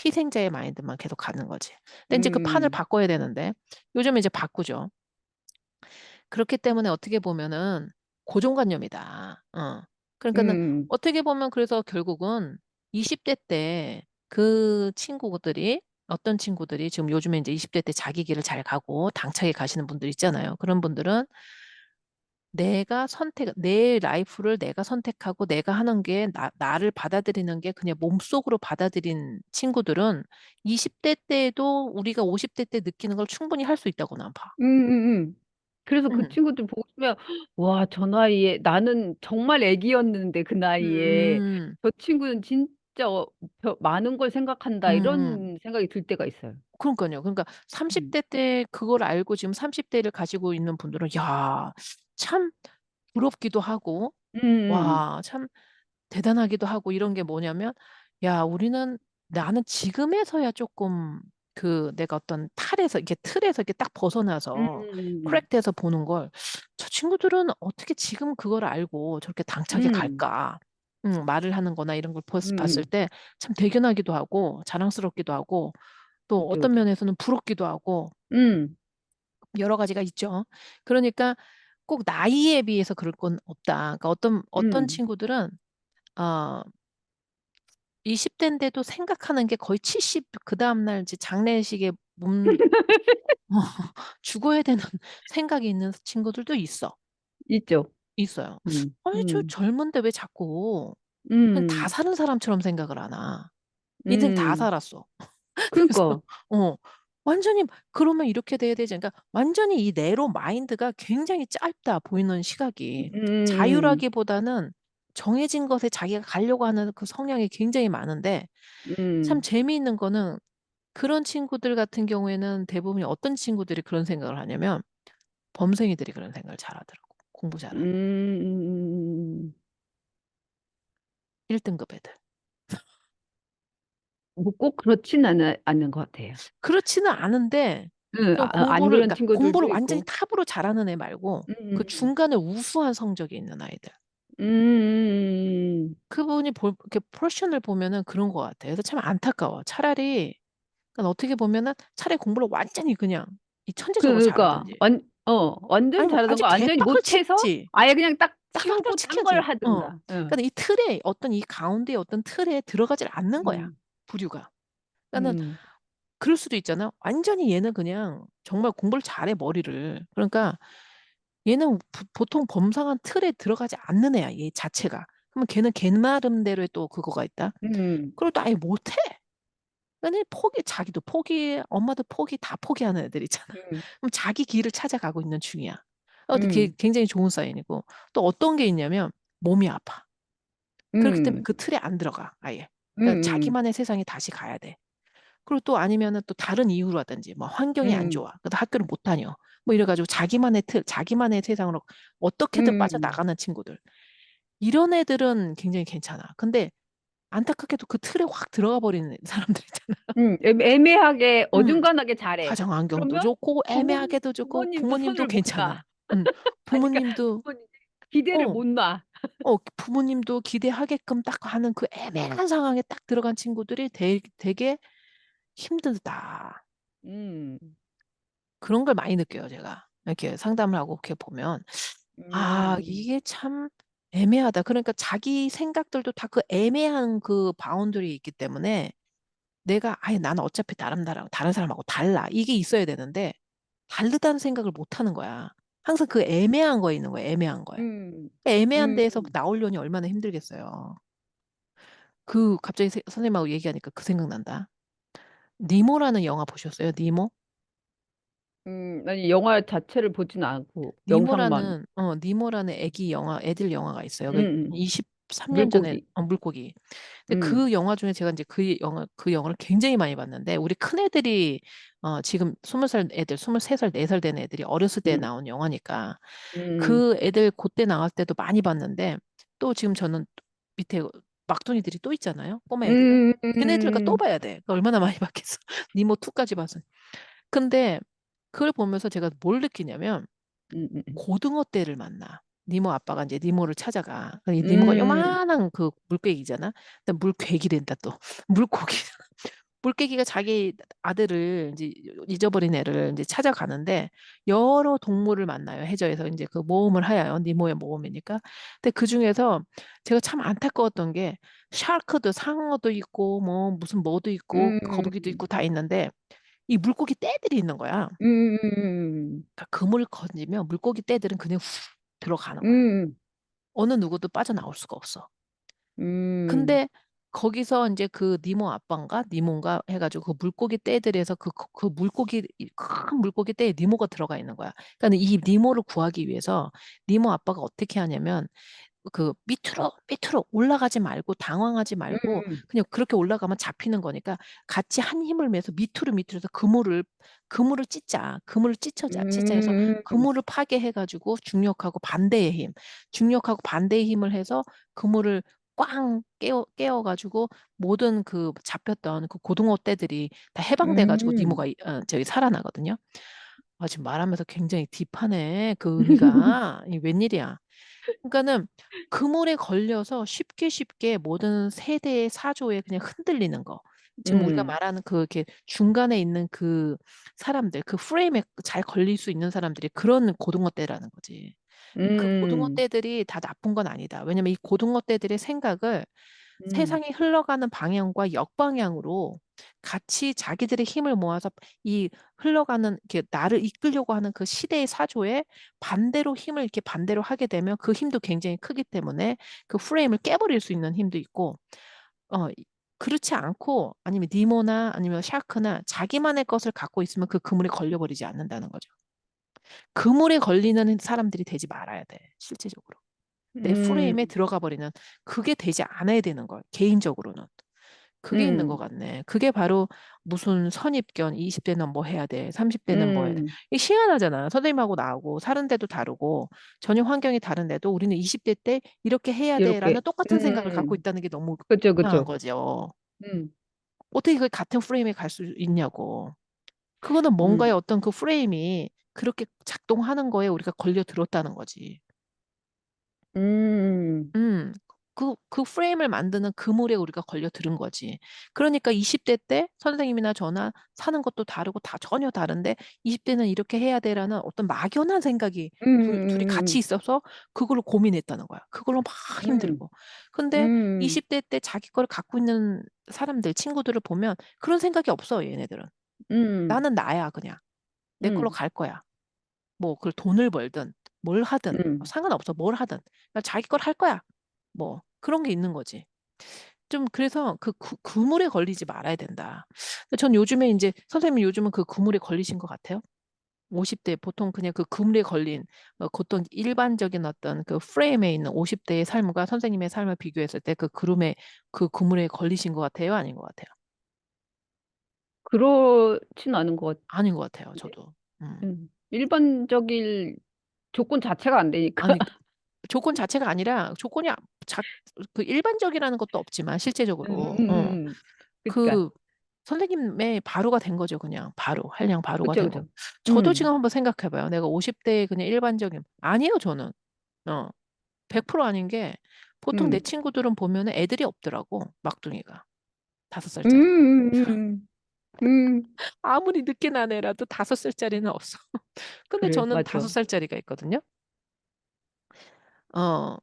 희생자의 마인드만 계속 가는 거지. 근데 이제 그 판을 음, 바꿔야 되는데 요즘 이제 바꾸죠. 그렇기 때문에 어떻게 보면은 고정관념이다. 그러니까는 음, 어떻게 보면 그래서 결국은 20대 때 그 친구들이 어떤 친구들이 지금 요즘에 이제 20대 때 자기 길을 잘 가고 당차게 가시는 분들 있잖아요. 그런 분들은 내 라이프를 내가 선택하고 내가 하는 게 나를 받아들이는 게 그냥 몸속으로 받아들인 친구들은 20대 때에도 우리가 50대 때 느끼는 걸 충분히 할 수 있다고 난 봐. 음, 그래서 그 응. 친구들 보고 있으면, 와, 저 나이에, 나는 정말 애기였는데, 그 나이에, 음, 저 친구는 진짜 많은 걸 음, 생각한다, 음. 이런 생각이 들 때가 있어요. 그러니까요. 그러니까 음, 30대 때 그걸 알고 지금 30대를 가지고 있는 분들은 야, 참 부럽기도 하고 음, 와, 참 대단하기도 하고 이런 게 뭐냐면 야, 나는 지금에서야 조금 그 내가 어떤 틀에서 이렇게 딱 벗어나서 음, 크랙돼서 보는 걸 저 친구들은 어떻게 지금 그걸 알고 저렇게 당차게 음, 갈까? 말을 하는 거나 이런 걸 봤을 음, 때 참 대견하기도 하고 자랑스럽기도 하고 또 맞아, 어떤 맞아. 면에서는 부럽기도 하고 음, 여러 가지가 있죠. 그러니까 꼭 나이에 비해서 그럴 건 없다. 그러니까 어떤 음. 친구들은 어 20대인데도 생각하는 게 거의 70, 그 다음날 이제 장례식에 죽어야 되는 생각이 있는 친구들도 있죠. 있어요. 음, 아니, 저 음, 젊은데 왜 자꾸 그냥 다 음, 사는 사람처럼 생각을 하나. 인생 다 음. 살았어. 그래서 그러니까, 어 완전히 그러면 이렇게 돼야 되지. 그러니까 완전히 이 내로 마인드가 굉장히 짧다 보이는 시각이 자유라기보다는 정해진 것에 자기가 가려고 하는 그 성향이 굉장히 많은데 참 음, 재미있는 거는 그런 친구들 같은 경우에는 대부분 어떤 친구들이 그런 생각을 하냐면 범생이들이 그런 생각을 잘하더라고. 공부 잘하는 일등급 애들. 뭐꼭 그렇진 않은 것 같아요. 그렇지는 않은데 응, 좀 안 그런 그러니까 공부를 친구들도 완전히 있고. 탑으로 잘하는 애 말고 그 음, 중간에 우수한 성적이 있는 아이들. 그분이 이렇게 포션을 보면은 그런 것 같아요. 그래서 참 안타까워. 차라리, 그러니까 어떻게 보면은 차라리 공부를 완전히 그냥 이 천재적으로 그러니까, 잘하든지. 완전 아니면 잘하던가, 완전 완전히 개빡을 못해서 치든지. 아예 그냥 딱 빡빡 치우고 딴 걸 시켜야지. 하든가. 응, 그러니까 이 틀에 어떤 이 가운데 어떤 틀에 들어가질 않는 거야. 음, 부류가. 그러니까는 음, 그럴 수도 있잖아. 완전히 얘는 그냥 정말 공부를 잘해 머리를. 그러니까 얘는 보통 범상한 틀에 들어가지 않는 애야. 얘 자체가. 그러면 걔는 걔 나름대로의 또 그거가 있다. 음, 그리고 또 아예 못해. 그러니까 자기도 포기, 엄마도 포기, 다 포기하는 애들 있잖아. 음, 그럼 자기 길을 찾아가고 있는 중이야. 음, 굉장히 좋은 사인이고 또 어떤 게 있냐면 몸이 아파. 그렇기 때문에 음, 그 틀에 안 들어가, 아예. 그러니까 음, 자기만의 세상에 다시 가야 돼. 그리고 또 아니면은 또 다른 이유라든지, 뭐 환경이 안 음, 좋아. 그래서 학교를 못 다녀. 뭐 이래가지고 자기만의 자기만의 세상으로 어떻게든 음, 빠져나가는 친구들. 이런 애들은 굉장히 괜찮아. 근데 안타깝게도 그 틀에 확 들어가 버리는 사람들 있잖아. 애매하게 음, 어중간하게 잘해. 가정 환경도 그러면 좋고, 애매하게도 좋고, 부모님도 부모님도 손을 못 놔. 괜찮아. 음, 아니, 그러니까 부모님도, 부모님 기대를 어, 못 놔. 부모님도 기대하게끔 딱 하는 그 애매한 상황에 딱 들어간 친구들이 되게 힘들다. 음, 그런 걸 많이 느껴요, 제가. 이렇게 상담을 하고 이렇게 보면. 아, 음, 이게 참 애매하다. 그러니까 자기 생각들도 다 그 애매한 그 바운더리 있기 때문에 아예 나는 어차피 다른 사람하고 달라. 이게 있어야 되는데 다르다는 생각을 못 하는 거야. 항상 그 애매한 거에 있는 거야, 애매한 거에. 음, 애매한 데에서 음. 나오려니 얼마나 힘들겠어요. 갑자기 선생님하고 얘기하니까 그 생각난다. 니모라는 영화 보셨어요? 니모? 아니, 영화 자체를 보진 않고, 영상만. 니모라는 애들 영화가 있어요. 그 음, 음. 23년 전에, 물고기. 물고기. 근데 음, 그 영화 중에 제가 이제 그 영화를 굉장히 많이 봤는데, 우리 큰 애들이, 지금 20살 애들, 23살, 4살 된 애들이 어렸을 때 음, 나온 영화니까, 음, 그 애들 그때 나왔을 때도 많이 봤는데, 또 지금 저는 밑에 막둥이들이 또 있잖아요. 꼬마 애들은. 음, 걔네들과 또 음, 봐야 돼. 그러니까 얼마나 많이 봤겠어. 니모 2까지 봤어. 근데 그걸 보면서 제가 뭘 느끼냐면, 음, 고등어 떼를 만나. 니모 아빠가 이제 니모를 찾아가. 이 니모가 음, 요만한 그 물고기잖아. 근데 물괴기 된다 또. 물고기. 물고기가 자기 아들을 이제 잊어버린 애를 이제 찾아가는데 여러 동물을 만나요. 해저에서 이제 그 모험을 하여요. 니모의 모험이니까. 근데 그 중에서 제가 참 안타까웠던 게 샤크도 상어도 있고 뭐 무슨 뭐도 있고 거북이도 음, 있고 다 있는데 이 물고기 떼들이 있는 거야. 음, 그러니까 그물을 건지면 물고기 떼들은 그냥 훅 들어가는 거야. 음, 어느 누구도 빠져나올 수가 없어. 음, 근데 거기서 이제 그 니모 아빠인가 니모인가 해가지고 그 물고기 떼들에서 그 물고기 큰 물고기 떼에 니모가 들어가 있는 거야. 그러니까 이 니모를 구하기 위해서 니모 아빠가 어떻게 하냐면 그 밑으로 올라가지 말고 당황하지 말고 음, 그냥 그렇게 올라가면 잡히는 거니까 같이 한 힘을 내서 밑으로 해서 그물을 찢자. 그물을 찢자 해서 음, 그물을 파괴해가지고 중력하고 반대의 힘을 해서 그물을 꽝 깨워가지고 모든 그 잡혔던 그 고등어 떼들이 다 해방돼가지고 음. 니모가 저기 살아나거든요. 아, 지금 말하면서 굉장히 딥하네. 그 의미가. 이 웬일이야. 그러니까는 그물에 걸려서 쉽게 모든 세대의 사조에 그냥 흔들리는 거. 지금 우리가 음, 말하는 그 이렇게 중간에 있는 그 사람들, 그 프레임에 잘 걸릴 수 있는 사람들이 그런 고등어 떼라는 거지. 그 고등어 음, 떼들이 다 나쁜 건 아니다. 왜냐면 이 고등어 떼들의 생각을 음, 세상이 흘러가는 방향과 역방향으로 같이 자기들의 힘을 모아서 이 흘러가는 이렇게 나를 이끌려고 하는 그 시대의 사조에 반대로 힘을 이렇게 반대로 하게 되면 그 힘도 굉장히 크기 때문에 그 프레임을 깨버릴 수 있는 힘도 있고 어 그렇지 않고 아니면 니모나 아니면 샤크나 자기만의 것을 갖고 있으면 그 그물에 걸려버리지 않는다는 거죠. 그물에 걸리는 사람들이 되지 말아야 돼, 실제적으로. 내 음, 프레임에 들어가 버리는 그게 되지 않아야 되는 거야, 개인적으로는. 그게 있는 것 음, 같네. 그게 바로 무슨 선입견, 20대는 뭐 해야 돼, 30대는 뭐 해야 돼. 음. 이게 희한하잖아. 선생님하고 나하고 사는 데도 다르고 전혀 환경이 다른데도 우리는 20대 때 이렇게 해야 이렇게, 돼라는 똑같은 생각을 갖고 있다는 게 너무 그죠, 이상한 그죠. 거죠. 음, 어떻게 그 같은 프레임에 갈 수 있냐고. 그거는 뭔가의 음, 어떤 그 프레임이 그렇게 작동하는 거에 우리가 걸려 들었다는 거지. 음, 음, 그 프레임을 만드는 그물에 우리가 걸려 들은 거지. 그러니까 20대 때 선생님이나 저나 사는 것도 다르고 다 전혀 다른데 20대는 이렇게 해야 돼라는 어떤 막연한 생각이 둘이 같이 음, 있어서 그걸로 고민했다는 거야. 그걸로 막 음, 힘들고. 근데 음, 20대 때 자기 걸 갖고 있는 사람들, 친구들을 보면 그런 생각이 없어, 얘네들은. 음, 나는 나야, 그냥. 내 걸로 음, 갈 거야. 뭐, 그걸 돈을 벌든 뭘 하든 음. 상관없어. 뭘 하든. 그냥 자기 걸 할 거야. 뭐 그런 게 있는 거지. 좀 그래서 그 그물에 걸리지 말아야 된다. 전 요즘에 이제 선생님 요즘은 그 그물에 걸리신 것 같아요. 50대 보통 그냥 그 그물에 걸린 어떤 일반적인 어떤 그 프레임에 있는 50대의 삶과 선생님의 삶을 비교했을 때 그 그물에 걸리신 것 같아요, 아닌 것 같아요? 그렇진 않은 것 아닌 것 같아요, 같은데. 저도. 음. 일반적인 조건 자체가 안 되니까. 아니 조건 자체가 아니라 조건이 자, 그 일반적이라는 것도 없지만 음, 실제적으로 그니까. 그 선생님의 바로가 된 거죠, 그냥. 바로. 한량 바로가 그죠, 된 그죠. 거. 저도 지금 음, 한번 생각해 봐요. 내가 50대의 그냥 일반적인 아니에요, 저는. 어. 100% 아닌 게 보통 내 음, 친구들은 보면은 애들이 없더라고. 막둥이가. 5살짜리가. 음, 음, 음. 아무리 늦게 난 애라도 5살짜리는 없어. 근데 그래, 저는 다섯 맞아. 살짜리가 있거든요. 어.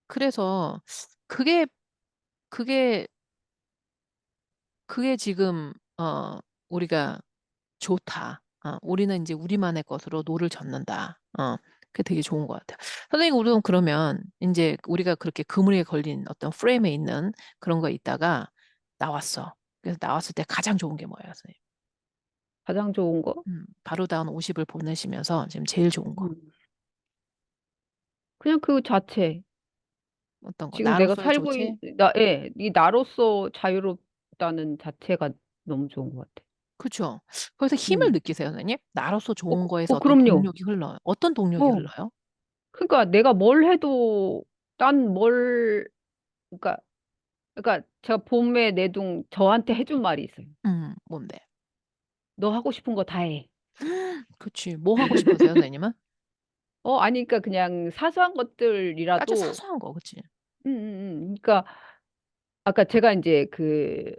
그래서 그게 그게 그게 지금 우리가 좋다. 우리는 이제 우리만의 것으로 노를 젓는다. 그게 되게 좋은 것 같아요. 선생님, 우리는 그러면 이제 우리가 그렇게 그물에 걸린 어떤 프레임에 있는 그런 거 있다가 나왔어. 그래서 나왔을 때 가장 좋은 게 뭐예요, 선생님? 가장 좋은 거? 바로 다운 50을 보내시면서 지금 제일 좋은 거. 음. 그냥 그 자체. 어떤 거? 지금 내가 나로서의 살고 조체? 예, 이 나로서 자유롭다는 자체가 너무 좋은 것 같아. 그쵸. 거기서 힘을 음. 느끼세요, 선생님? 나로서 좋은 거에서 어떤 그럼요. 동력이 흘러요. 어떤 동력이 어. 흘러요? 그러니까 내가 뭘 해도 난 뭘, 그러니까, 그러니까 제가 봄에 내둥 저한테 해준 말이 있어요. 뭔데? 너 하고 싶은 거 다 해. 그치. 뭐 하고 싶으세요, 선생님은? 아니, 그러니까 그냥 사소한 아주 것들이라도, 사소한 거, 그치? 그러니까 아까 제가 이제 그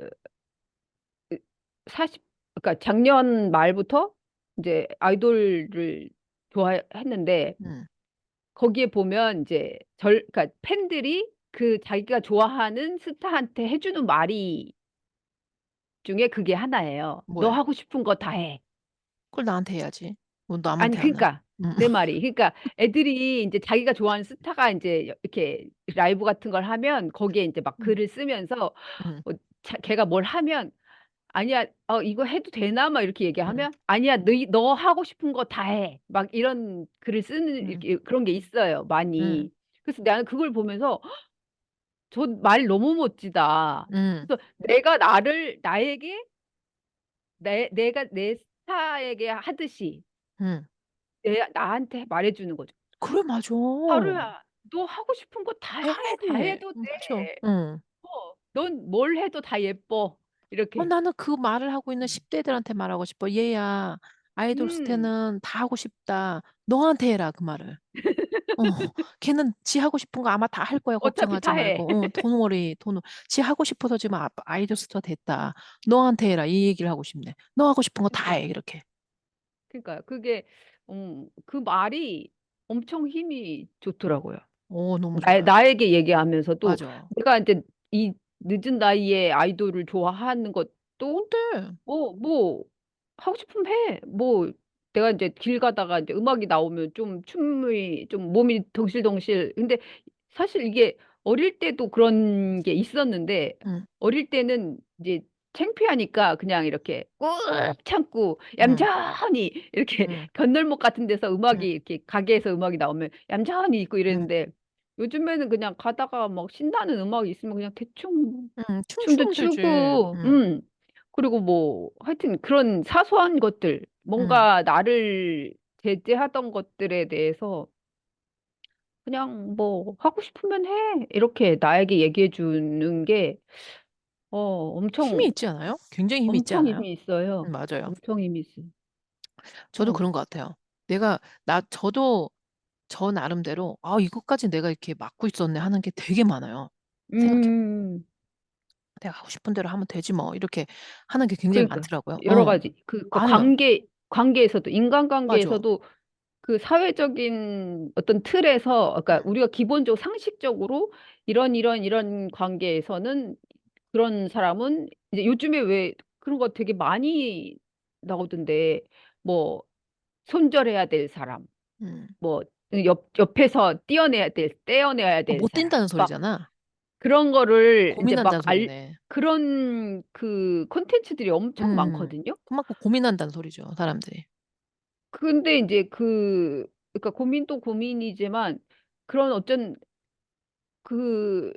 40, 그러니까 작년 말부터 이제 아이돌을 좋아했는데 음, 거기에 보면 이제 그러니까 팬들이 그 자기가 좋아하는 스타한테 해주는 말이 중에 그게 하나예요. 너 뭐야? 하고 싶은 거 다 해. 그걸 나한테 해야지. 뭐 아니, 남한테 하나? 그러니까 내 말이. 그러니까 애들이 이제 자기가 좋아하는 스타가 이제 이렇게 라이브 같은 걸 하면 거기에 이제 막 음, 글을 쓰면서 음, 걔가 뭘 하면 아니야, 이거 해도 되나? 막 이렇게 음, 얘기하면 아니야, 너 하고 싶은 거 다 해. 막 이런 글을 쓰는 음, 이렇게 그런 게 있어요, 음, 많이. 그래서 나는 그걸 보면서 저 말 너무 멋지다. 음, 그래서 나에게 내가 내 스타에게 하듯이 음. 나한테 말해주는 거죠. 그래, 맞아. 하루야, 너 하고 싶은 거 다 다 해, 다 해. 해도 맞아. 돼. 응. 넌 뭘 해도 다 예뻐. 이렇게. 나는 그 말을 하고 있는 음, 10대들한테 말하고 싶어. 얘야, 아이돌 음, 스타는 다 하고 싶다. 너한테 해라, 그 말을. 어, 걔는 지 하고 싶은 거 아마 다 할 거야. 어차피 걱정하지 다 해. 말고. 지 하고 싶어서 지금 아이돌 스타 됐다. 너한테 해라. 이 얘기를 하고 싶네. 너 하고 싶은 거 다 해. 그러니까, 이렇게. 그러니까 그게 그 말이 엄청 힘이 좋더라고요. 너무 좋아요. 나에게 얘기하면서도 맞아. 내가 이제 이 늦은 나이에 아이돌을 좋아하는 것도 뭔데? 뭐 하고 싶으면 해. 뭐 내가 이제 길 가다가 이제 음악이 나오면 좀 춤이 좀 몸이 덩실덩실. 근데 사실 이게 어릴 때도 그런 게 있었는데 응, 어릴 때는 이제 창피하니까 그냥 이렇게 꾹 참고 응, 얌전히 이렇게 응, 건널목 같은 데서 응, 음악이 이렇게 가게에서 음악이 나오면 얌전히 있고 응, 이랬는데 요즘에는 그냥 가다가 막 신나는 음악이 있으면 그냥 대충 응. 춤도 춤추면 되지. 추고, 응, 그리고 뭐, 하여튼 그런 사소한 것들, 응. 뭔가 나를 제재하던 것들에 대해서 그냥 뭐, 하고 싶으면 해. 이렇게 나에게 얘기해 주는 게, 힘이 엄청, 있지 않아요? 굉장히 힘이 있지 엄청 않아요? 힘이 있어요. 맞아요. 엄청 힘이 있어요. 저도 어, 그런 것 같아요. 저도 저 나름대로, 이것까지 내가 이렇게 맡고 있었네 하는 게 되게 많아요. 생각해. 음, 내가 하고 싶은 대로 하면 되지 뭐. 이렇게 하는 게 굉장히 그러니까, 많더라고요. 여러 가지. 그 많아요. 관계에서도, 맞아. 인간관계에서도 그 사회적인 어떤 틀에서, 그러니까 응, 우리가 기본적으로 상식적으로 이런 관계에서는 그런 사람은 이제 요즘에 왜 그런 거 되게 많이 나오던데 뭐 손절해야 될 사람, 응. 뭐 옆에서 떼어내야 될 못 사람, 뛴다는 막 소리잖아. 그런 거를 이제 고민한다는 소리네. 그런 그 콘텐츠들이 엄청 응. 많거든요. 그만큼 고민한다는 소리죠, 사람들이. 근데 이제 그러니까 고민도 고민이지만 그런 어쩐 그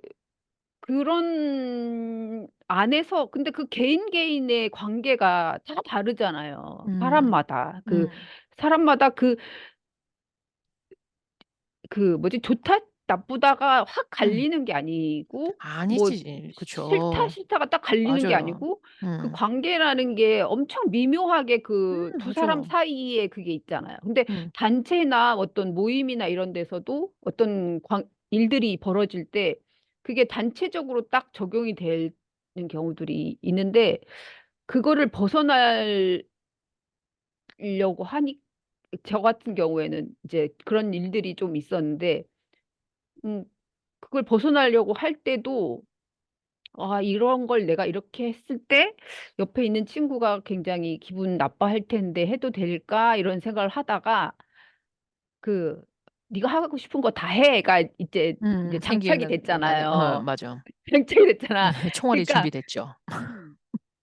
그런 안에서 근데 그 개인의 관계가 다 다르잖아요. 음, 사람마다 음, 사람마다 그 뭐지 좋다 나쁘다가 확 음. 갈리는 게 아니고 뭐 아니지. 그쵸. 싫다가 딱 갈리는 게 맞아요. 아니고 그 음, 관계라는 게 엄청 미묘하게 그 두 사람 맞아. 사이에 그게 있잖아요. 근데 음, 단체나 어떤 모임이나 이런 데서도 어떤 일들이 벌어질 때 그게 단체적으로 딱 적용이 되는 경우들이 있는데 그거를 벗어나려고 하니 저 같은 경우에는 이제 그런 일들이 좀 있었는데 음, 그걸 벗어나려고 할 때도 이런 걸 내가 이렇게 했을 때 옆에 있는 친구가 굉장히 기분 나빠할 텐데 해도 될까? 이런 생각을 하다가 그 네가 하고 싶은 거 다 해가 이제 장착이 생기는, 맞아. 됐잖아요. 맞아. 장착이 됐잖아. 총알이 그러니까 준비됐죠. 음.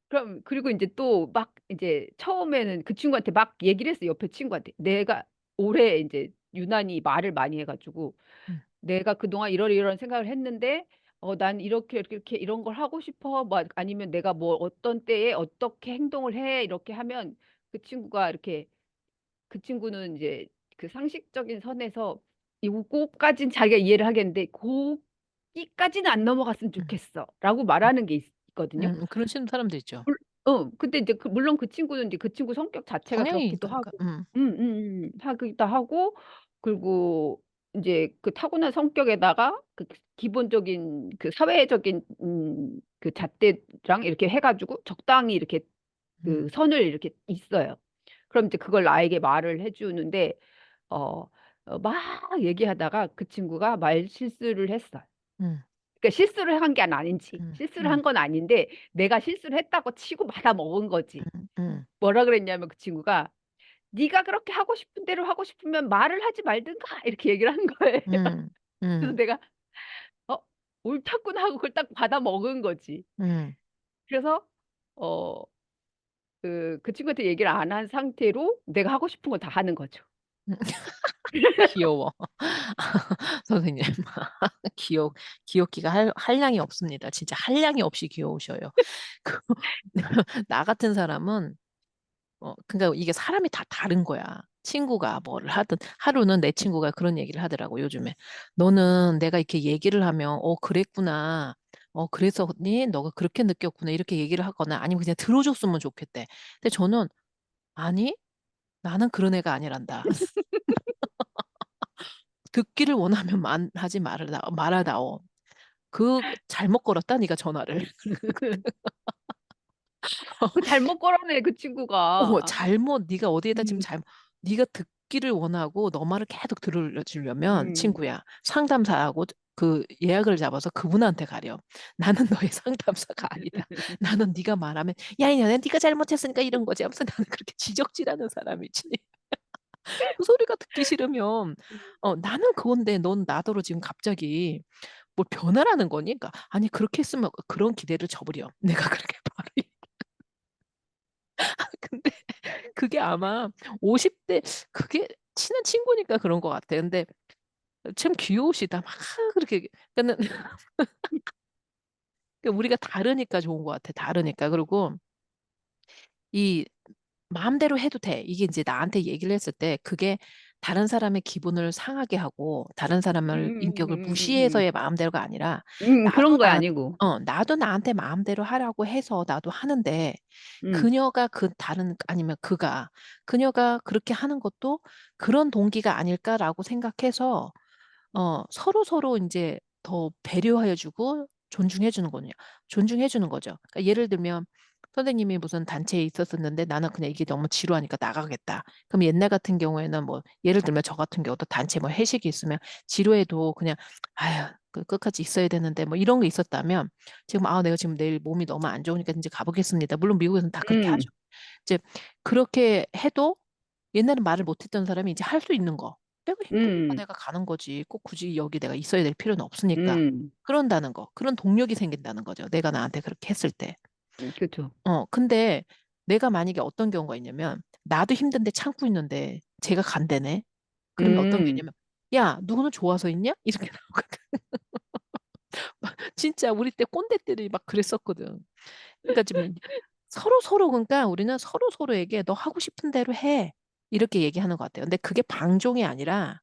그럼 그리고 이제 또 막 이제 처음에는 그 친구한테 막 얘기를 했어. 옆에 친구한테. 내가 올해 이제 유난히 말을 많이 해가지고 음, 내가 그동안 이런 생각을 했는데 난 이렇게 이런 걸 하고 싶어. 뭐 아니면 내가 뭐 어떤 때에 어떻게 행동을 해. 이렇게 하면 그 친구가 이렇게 그 친구는 이제 그 상식적인 선에서 이거까진 자기가 이해를 하겠는데 거기까지는 안 넘어갔으면 음, 좋겠어. 라고 말하는 게 있거든요. 그런 사람도 있죠. 근데 이제 물론 그 친구는 이제 그 친구 성격 자체가 성향이 그렇기도 있다니까. 하고, 하기도 하고, 그리고 이제 그 타고난 성격에다가 그 기본적인 그 사회적인 그 잣대랑 이렇게 해가지고 적당히 이렇게 음, 그 선을 이렇게 있어요. 그럼 이제 그걸 나에게 말을 해주는데, 어, 막 얘기하다가 그 친구가 말 실수를 했어요. 음, 그러니까 실수를 한 게 아닌지 음, 실수를 음, 한 건 아닌데 내가 실수를 했다고 치고 받아 먹은 거지. 음, 음, 뭐라 그랬냐면 그 친구가 네가 그렇게 하고 싶은 대로 하고 싶으면 말을 하지 말든가 이렇게 얘기를 한 거예요. 음, 그래서 음, 내가 어 옳다구나 하고 그걸 딱 받아 먹은 거지. 음. 그래서 어 그 친구한테 얘기를 안 한 상태로 내가 하고 싶은 거 다 하는 거죠. 귀여워. 선생님. 귀여, 귀엽기가 한량이 없습니다. 진짜 한량이 없이 귀여우셔요. 그, 나 같은 사람은, 그러니까 이게 사람이 다 다른 거야. 친구가 뭐를 하든, 하루는 내 친구가 그런 얘기를 하더라고, 요즘에. 너는 내가 이렇게 얘기를 하면, 그랬구나. 그래서니 너가 그렇게 느꼈구나. 이렇게 얘기를 하거나, 아니면 그냥 들어줬으면 좋겠대. 근데 저는, 아니, 나는 그런 애가 아니란다. 듣기를 원하면 하지 말아다오. 잘못 걸었다, 네가 전화를. 그 잘못 걸어내 그 친구가. 네가 어디에다 지금 음, 네가 듣기를 원하고 너 말을 계속 들으려면 음. 친구야, 상담사하고 그 예약을 잡아서 그분한테 가렴. 나는 너의 상담사가 아니다. 나는 네가 말하면 야, 이년아, 네가 잘못했으니까 이런 거지. 하면서 나는 그렇게 지적질하는 사람이지. 그 소리가 듣기 싫으면 나는 그건데 넌 나더러 지금 갑자기 뭘 변하라는 거니? 그러니까 아니 그렇게 했으면 그런 기대를 저버려. 내가 그렇게 바로 근데 그게 아마 50대 그게 친한 친구니까 그런 것 같아. 근데 참 귀여우시다. 막 그렇게 그러니까는 우리가 다르니까 좋은 것 같아. 다르니까. 그리고 이 마음대로 해도 돼. 이게 이제 나한테 얘기를 했을 때 그게 다른 사람의 기분을 상하게 하고 다른 사람을 인격을 무시해서의 마음대로가 아니라 나도 그런 거야 아니고. 나도 나한테 마음대로 하라고 해서 나도 하는데 음, 아니면 그녀가 그렇게 하는 것도 그런 동기가 아닐까라고 생각해서 서로 서로 이제 더 배려해 주고 존중해 주는 거죠. 그러니까 예를 들면 선생님이 무슨 단체에 있었었는데 나는 그냥 이게 너무 지루하니까 나가겠다. 그럼 옛날 같은 경우에는 뭐 예를 들면 저 같은 경우도 단체 뭐 회식이 있으면 지루해도 그냥 아유 그 끝까지 있어야 되는데 뭐 이런 게 있었다면 지금 내가 지금 내일 몸이 너무 안 좋으니까 이제 가보겠습니다. 물론 미국에서는 다 그렇게 하죠. 음, 이제 그렇게 해도 옛날에 말을 못했던 사람이 이제 할 수 있는 거. 내가 힘드니까 음, 내가 가는 거지. 꼭 굳이 여기 내가 있어야 될 필요는 없으니까. 음, 그런다는 거. 그런 동력이 생긴다는 거죠. 내가 나한테 그렇게 했을 때. 그렇죠. 근데 내가 만약에 어떤 경우가 있냐면, 나도 힘든데 참고 있는데, 제가 간대네. 그러면 어떤 게 음, 있냐면, 야, 누구는 좋아서 있냐? 이렇게 나오거든. 진짜 우리 때 꼰대들이 막 그랬었거든. 그러니까 지금 서로 그러니까 우리는 서로 서로에게 너 하고 싶은 대로 해. 이렇게 얘기하는 것 같아요. 근데 그게 방종이 아니라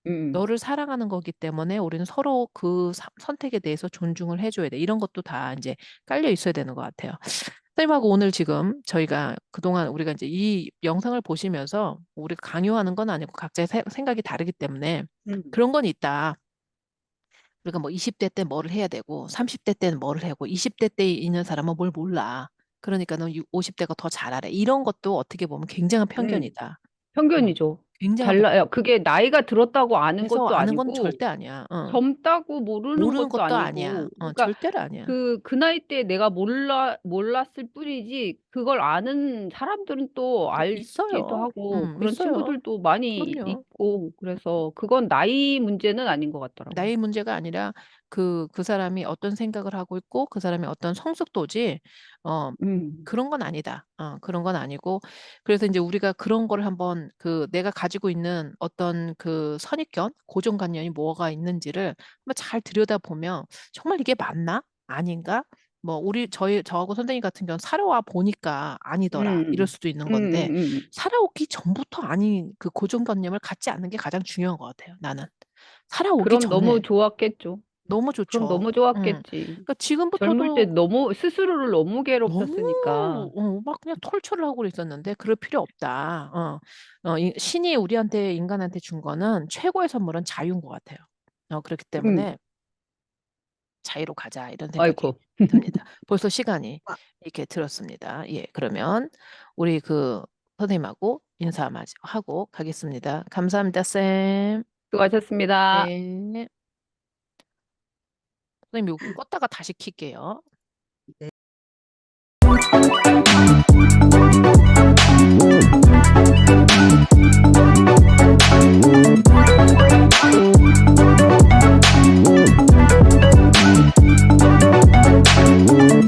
음, 너를 사랑하는 거기 때문에 우리는 서로 그 선택에 대해서 존중을 해줘야 돼. 이런 것도 다 이제 깔려 있어야 되는 것 같아요. 선생님하고 오늘 지금 저희가 그동안 우리가 이제 이 영상을 보시면서 우리가 강요하는 건 아니고 각자의 생각이 다르기 때문에 음, 그런 건 있다. 우리가 뭐 20대 때 뭐를 해야 되고 30대 때는 뭐를 하고 20대 때 있는 사람은 뭘 몰라. 그러니까 는 50대가 더 잘하래. 이런 것도 어떻게 보면 굉장한 음. 편견이다. 어, 편견이죠. 굉장한 달라요. 그게 나이가 들었다고 아는 그래서 것도 아는 건 아니고 절대 아니야. 젊다고 모르는 모르는 것도 것도 아니야. 아니고, 그러니까 절대로 아니야. 그 나이 때 내가 몰랐을 뿐이지 그걸 아는 사람들은 또 알기도 있어요. 하고 그런 있어요. 친구들도 많이 그럼요. 있고 그래서 그건 나이 문제는 아닌 것 같더라고요. 나이 문제가 아니라 그 사람이 어떤 생각을 하고 있고 그 사람이 어떤 성숙도지 어 음, 그런 건 아니다. 그런 건 아니고 그래서 이제 우리가 그런 거를 한번 내가 가지고 있는 어떤 그 선입견, 고정관념이 뭐가 있는지를 한번 잘 들여다보면 '정말 이게 맞나? 아닌가?' 뭐 저하고 선생님 같은 경우는 살아와 보니까 '아니더라.' 이럴 음, 수도 있는 음, 건데 음. 살아오기 전부터 아닌 그 고정관념을 갖지 않는 게 가장 중요한 것 같아요, 나는. 살아오기 그럼 너무 전에 좋았겠죠. 너무 그럼 좋죠. 너무 음. 좋았겠지. 그러니까 젊을 때 지금부터도 너무 스스로를 너무 괴롭혔으니까. 너무 막 그냥 털출을 하고 있었는데 그럴 필요 없다. 이 신이 우리한테 인간한테 준 거는 최고의 선물은 자유인 것 같아요. 그렇기 음, 때문에 '자유로 가자.' 이런 생각이 아이고. 듭니다. 벌써 시간이 이렇게 들었습니다. 예. 그러면 우리 선생님하고 인사 마저 하고 가겠습니다. 감사합니다 쌤. 수고하셨습니다. 네. 선생님 요거 껐다가 다시 킬게요.